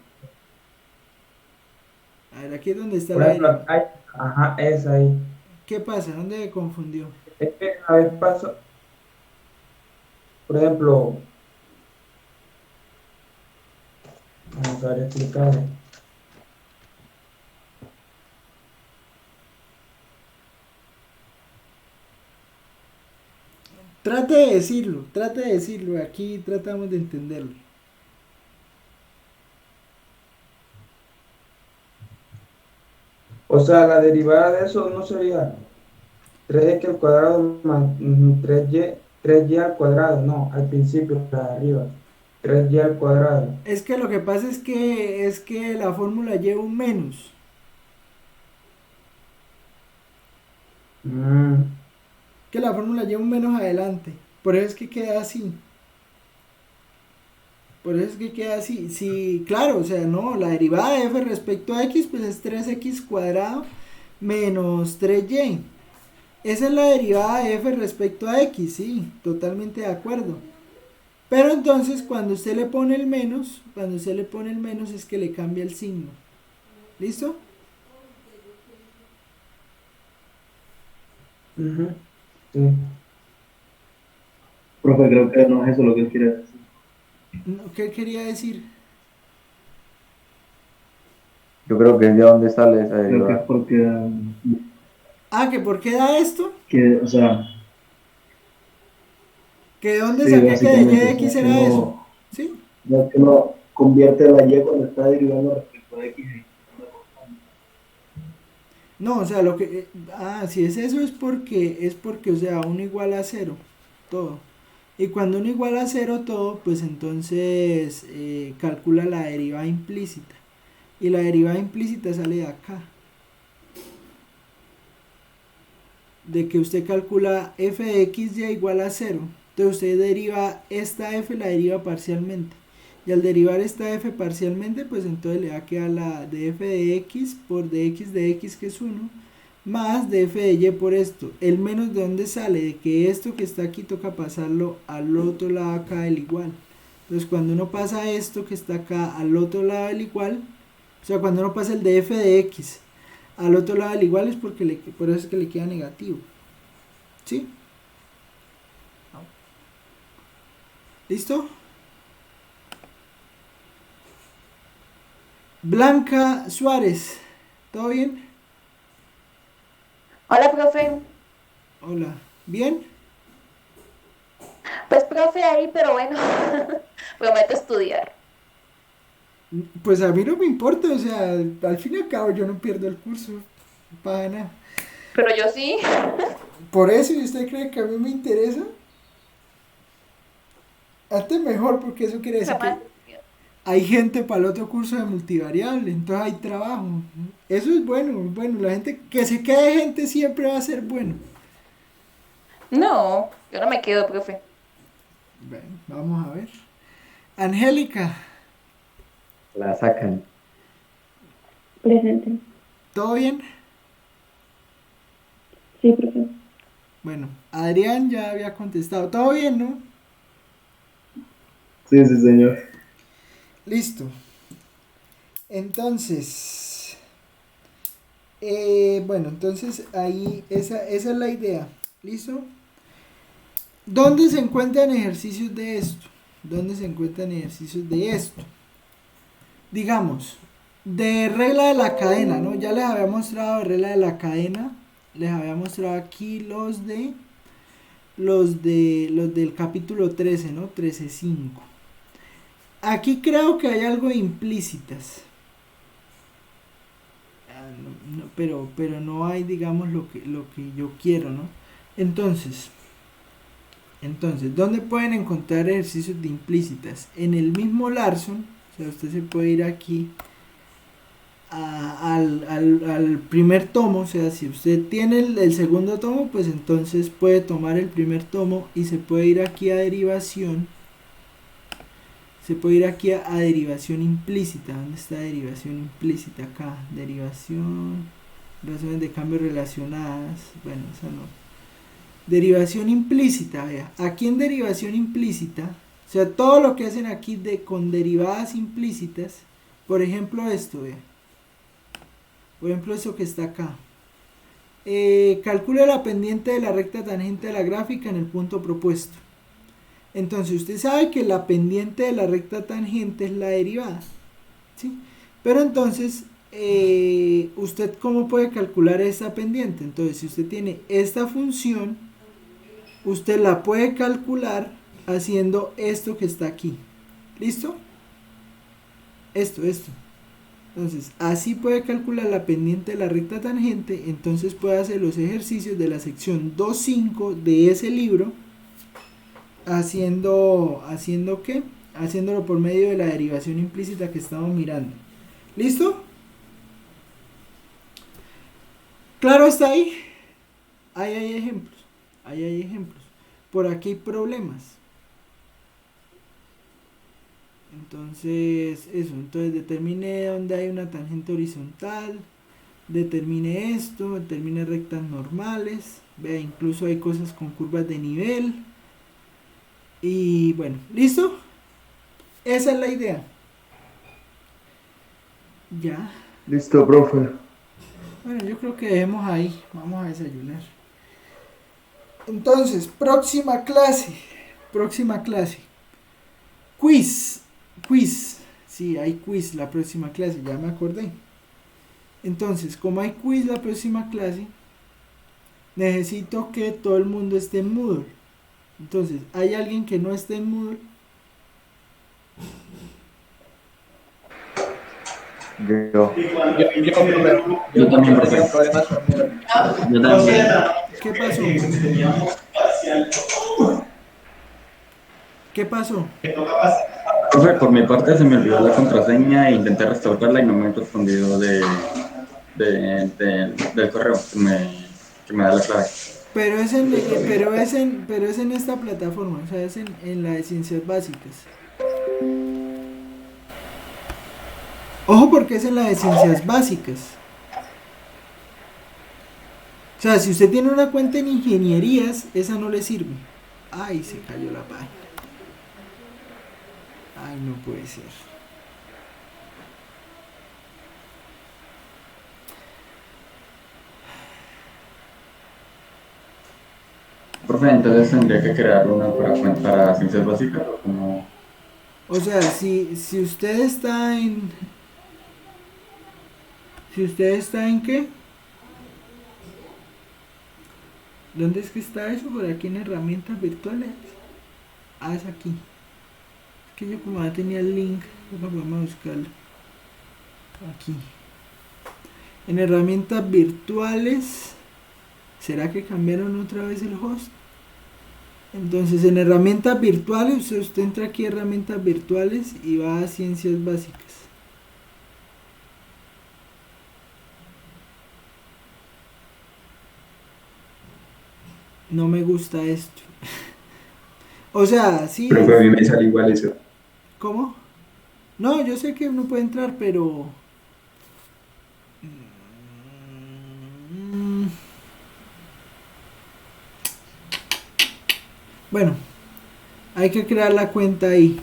A ver, aquí es donde está por la ejemplo, derivada. ajá, es ahí. ¿Qué pasa? ¿Dónde se confundió? Es que a ver, paso, por ejemplo, vamos a ver explicar. trate de decirlo, aquí tratamos de entenderlo. O sea, la derivada de eso no sería 3x al cuadrado más 3y al cuadrado, no, al principio, la de arriba, 3y al cuadrado. Es que lo que pasa es que la fórmula lleva un menos. Mm, Que la fórmula lleva un menos adelante. Por eso es que queda así. Por eso es que queda así. Sí, claro, o sea, no, la derivada de f respecto a x pues es 3x cuadrado menos 3y. Esa es la derivada de f respecto a x, sí, totalmente de acuerdo. Pero entonces cuando usted le pone el menos, cuando usted le pone el menos es que le cambia el signo. ¿Listo? ujú, sí. Profe, creo que no es eso lo que él quiere decir. ¿Qué quería decir? Yo creo que es de dónde sale esa Creo que es derivada. porque, Ah, que por qué da esto, que, o sea, que de dónde sí, saqué que de y básicamente, de o sea, x que era eso. uno, ¿Sí? no es que uno convierte la y cuando está derivando respecto a x. No, o sea, lo que... si es eso es porque, o sea, uno igual a cero, todo. Y cuando uno iguala a cero todo, pues entonces calcula la derivada implícita. Y la derivada implícita sale de acá. De que usted calcula f de xy igual a cero. Entonces usted deriva esta f, la deriva parcialmente. Y al derivar esta f parcialmente, pues entonces le va a quedar la df de x por dx de x, que es 1, más df de y por esto. El menos de dónde sale, de que esto que está aquí toca pasarlo al otro lado acá del igual. Entonces cuando uno pasa esto que está acá al otro lado del igual, o sea, cuando uno pasa el df de x al otro lado del igual es porque por eso es que le queda negativo. ¿Sí? ¿Listo? Blanca Suárez, ¿todo bien? Hola, profe. Hola, ¿bien? Pues, profe, ahí, pero bueno, prometo estudiar. Pues a mí no me importa, o sea, al fin y al cabo yo no pierdo el curso, para nada. Pero yo sí. Por eso, ¿y usted cree que a mí me interesa? Antes mejor, porque eso quiere decir Jamás. que hay gente para el otro curso de multivariable, entonces hay trabajo. Eso es bueno, la gente, que se quede gente siempre va a ser bueno. No, yo no me quedo, profe. Bueno, vamos a ver. Angélica, La sacan. Presente. ¿todo bien? Sí, profe. Bueno, Adrián ya había contestado, ¿todo bien, no? Sí, sí, señor. Listo. Entonces, bueno, entonces ahí esa es la idea. ¿Listo? ¿Dónde se encuentran ejercicios de esto? ¿Dónde se encuentran ejercicios de esto? Digamos, de regla de la cadena, ¿no? Ya les había mostrado de regla de la cadena. Les había mostrado aquí los del capítulo 13, ¿no? 13.5. Aquí creo que hay algo de implícitas. Pero no hay, digamos, lo que yo quiero, ¿no? Entonces, ¿dónde pueden encontrar ejercicios de implícitas? En el mismo Larson, o sea, usted se puede ir aquí al primer tomo, o sea, si usted tiene el segundo tomo, pues entonces puede tomar el primer tomo y se puede ir aquí a derivación. Se puede ir aquí a derivación implícita. ¿Dónde está derivación implícita? Acá, derivación, relaciones de cambio relacionadas. Bueno, esa no. Derivación implícita, vea. Aquí en derivación implícita, O sea, todo lo que hacen aquí con derivadas implícitas, por ejemplo esto, vean. Por ejemplo eso que está acá. Calcule la pendiente de la recta tangente de la gráfica en el punto propuesto. Entonces usted sabe que la pendiente de la recta tangente es la derivada, ¿sí? Pero entonces, ¿usted cómo puede calcular esta pendiente? Entonces, si usted tiene esta función, usted la puede calcular haciendo esto que está aquí. ¿Listo? Esto. Entonces, así puede calcular la pendiente de la recta tangente. Entonces puede hacer los ejercicios de la sección 2.5 de ese libro. ¿Haciendo qué? Haciéndolo por medio de la derivación implícita que estamos mirando. ¿Listo? Claro, está ahí. Ahí hay ejemplos. Ahí hay ejemplos. Por aquí hay problemas. Entonces, eso. Entonces determine dónde hay una tangente horizontal. Determine esto. Determine rectas normales. Vea, incluso hay cosas con curvas de nivel. Y bueno, ¿listo? Esa es la idea. Ya. Listo, profe. Bueno, yo creo que dejemos ahí. Vamos a desayunar. Entonces, próxima clase. Quiz. Sí, hay quiz la próxima clase, ya me acordé. Entonces, como hay quiz la próxima clase, necesito que todo el mundo esté en Moodle. Entonces, ¿hay alguien que no esté en Moodle? Yo también, profe. Yo también. ¿Qué pasó? ¿Qué pasó? Profe, por mi parte se me olvidó la contraseña e intenté restaurarla y no me han respondido del correo que me da la clave. Pero es en esta plataforma, o sea, es en la de ciencias básicas. Ojo, porque es en la de ciencias básicas. O sea, si usted tiene una cuenta en ingenierías, esa no le sirve. Ay, se cayó la página. Ay, no puede ser. Profe, entonces tendría que crear una para ciencias básicas o como... O sea, si usted está en... Si usted está en ¿qué? ¿Dónde es que está eso? Por aquí en herramientas virtuales. Ah, es aquí. Es que yo como ya tenía el link, vamos a buscarlo. Aquí. En herramientas virtuales. ¿Será que cambiaron otra vez el host? Entonces en herramientas virtuales, usted entra aquí a herramientas virtuales y va a ciencias básicas. No me gusta esto. O sea, sí. Pero a mí me sale igual eso. ¿Cómo? No, yo sé que uno puede entrar, pero... Bueno, hay que crear la cuenta ahí.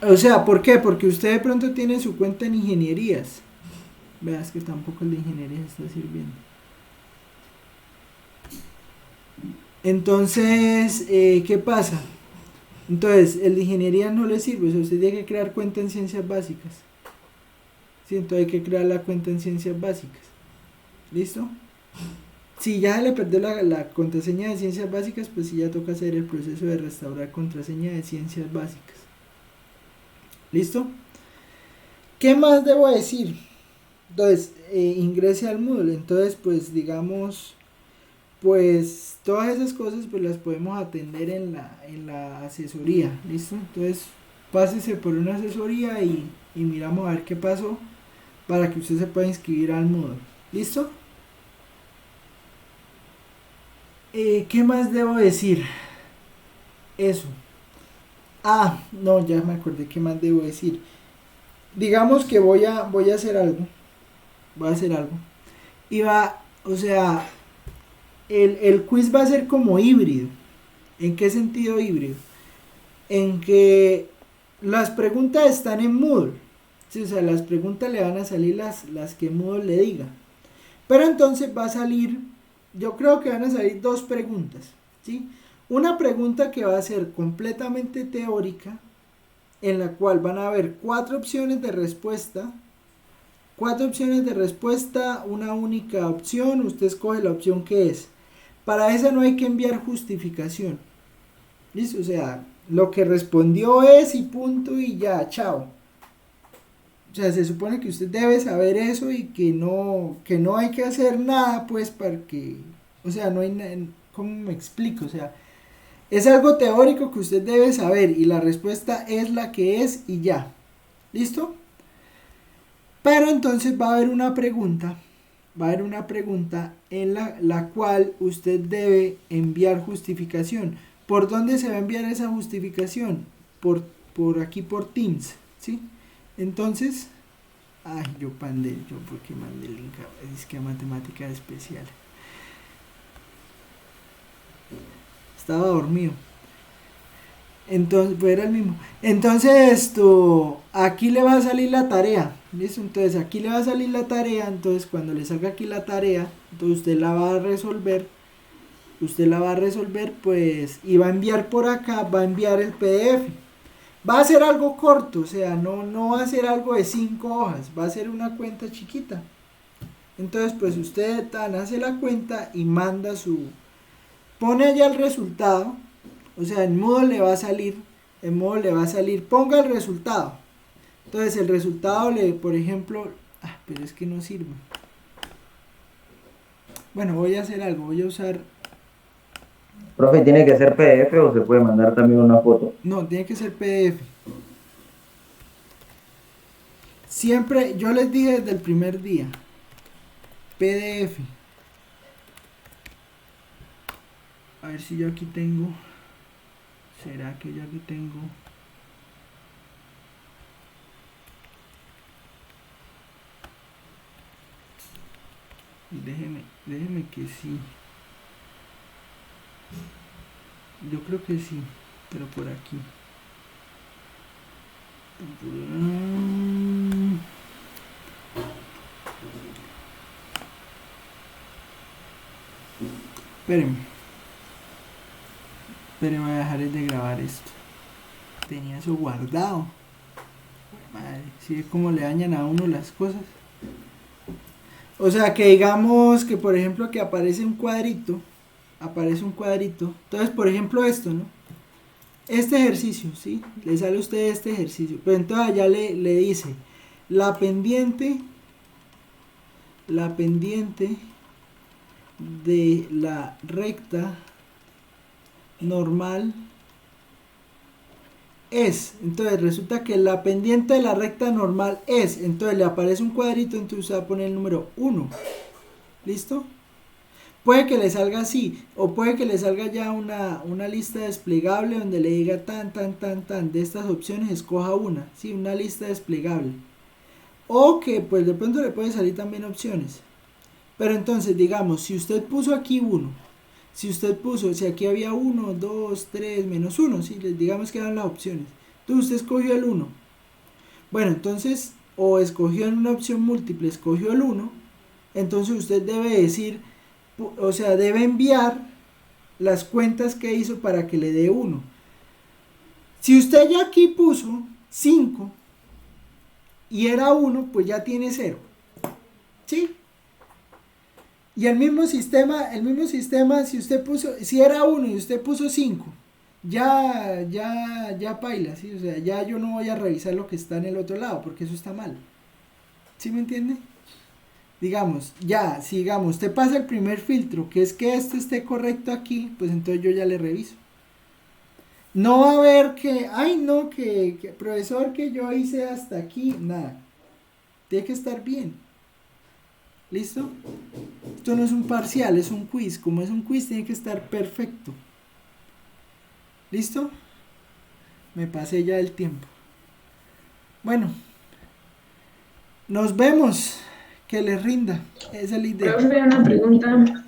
O sea, ¿por qué? Porque usted de pronto tiene su cuenta en ingenierías. Veas que tampoco el de ingenierías está sirviendo. Entonces, ¿qué pasa? Entonces, el de ingeniería no le sirve. O sea, usted tiene que crear cuenta en ciencias básicas. Sí, entonces hay que crear la cuenta en ciencias básicas. ¿Listo? Si ya le perdió la contraseña de ciencias básicas, pues sí ya toca hacer el proceso de restaurar contraseña de ciencias básicas. ¿Listo? ¿Qué más debo decir? Entonces, ingrese al Moodle. Entonces, pues digamos, pues todas esas cosas pues las podemos atender en la asesoría. ¿Listo? Entonces, pásese por una asesoría y miramos a ver qué pasó para que usted se pueda inscribir al Moodle. ¿Listo? ¿Qué más debo decir? Eso. Ah, no, ya me acordé qué más debo decir. Digamos que voy a hacer algo. Voy a hacer algo. Y o sea, el quiz va a ser como híbrido. ¿En qué sentido híbrido? en que las preguntas están en Moodle. Sí, o sea, las preguntas le van a salir las que Moodle le diga. Pero entonces va a salir, yo creo que van a salir dos preguntas, ¿sí? Una pregunta que va a ser completamente teórica, en la cual van a haber 4 opciones de respuesta. 4 opciones de respuesta, una única opción, usted escoge la opción que es. Para esa no hay que enviar justificación. ¿Listo? O sea, lo que respondió es y punto y ya, chao. O sea, se supone que usted debe saber eso y que no hay que hacer nada, pues, para que, o sea, no hay nada, ¿cómo me explico? O sea, es algo teórico que usted debe saber y la respuesta es la que es y ya. ¿Listo? Pero entonces va a haber una pregunta en la cual usted debe enviar justificación. ¿Por dónde se va a enviar esa justificación? Por aquí, por Teams, ¿sí? Entonces, yo porque mandé el link, es que a matemática especial. Estaba dormido. Entonces, pues era el mismo. Entonces aquí le va a salir la tarea. ¿Listo? Entonces aquí le va a salir la tarea. Entonces cuando le salga aquí la tarea, entonces usted la va a resolver. Pues, y va a enviar por acá, va a enviar el PDF. Va a ser algo corto, o sea, no va a ser algo de 5 hojas, va a ser una cuenta chiquita. Entonces, pues usted hace la cuenta y manda pone allá el resultado, o sea, en Moodle le va a salir, ponga el resultado. Entonces, el resultado por ejemplo, pero es que no sirve. Bueno, voy a hacer algo, voy a usar... Profe, ¿tiene que ser PDF o se puede mandar también una foto? No, tiene que ser PDF. Siempre, yo les dije desde el primer día, PDF. A ver si yo aquí tengo. ¿Será que yo aquí tengo? Déjeme que sí. Yo creo que sí, pero por aquí. Espérenme, voy a dejar de grabar esto. Tenía eso guardado. Madre, si es como le dañan a uno las cosas. O sea, que digamos que por ejemplo que aparece un cuadrito. Entonces, por ejemplo, esto, ¿no? Este ejercicio, ¿sí? Le sale a usted este ejercicio. Pero entonces allá le dice la pendiente de la recta normal es. Entonces resulta que la pendiente de la recta normal es. Entonces le aparece un cuadrito, entonces usted va a poner el número 1. ¿Listo? Puede que le salga así, o puede que le salga ya una lista desplegable donde le diga tan, de estas opciones escoja una, ¿sí? Una lista desplegable. O que pues de pronto le puede salir también opciones. Pero entonces, digamos, si usted puso aquí 1, si aquí había 1, 2, 3, menos 1, ¿sí? Digamos que eran las opciones. Entonces usted escogió el 1. Bueno, entonces, o escogió en una opción múltiple, escogió el 1, entonces usted debe decir... O sea, debe enviar las cuentas que hizo para que le dé 1. Si usted ya aquí puso 5 y era 1, pues ya tiene 0. ¿Sí? Y el mismo sistema, si usted puso, si era 1 y usted puso 5, ya paila, ¿sí? O sea, ya yo no voy a revisar lo que está en el otro lado, porque eso está mal. ¿Sí me entiende? Digamos, si usted pasa el primer filtro, que es que esto esté correcto aquí, pues entonces yo ya le reviso. No va a haber que, que profesor, que yo hice hasta aquí, nada. Tiene que estar bien. ¿Listo? Esto no es un parcial, es un quiz. Como es un quiz, tiene que estar perfecto. ¿Listo? Me pasé ya el tiempo. Bueno, nos vemos. Que les rinda. Esa es la idea. Profe, una pregunta.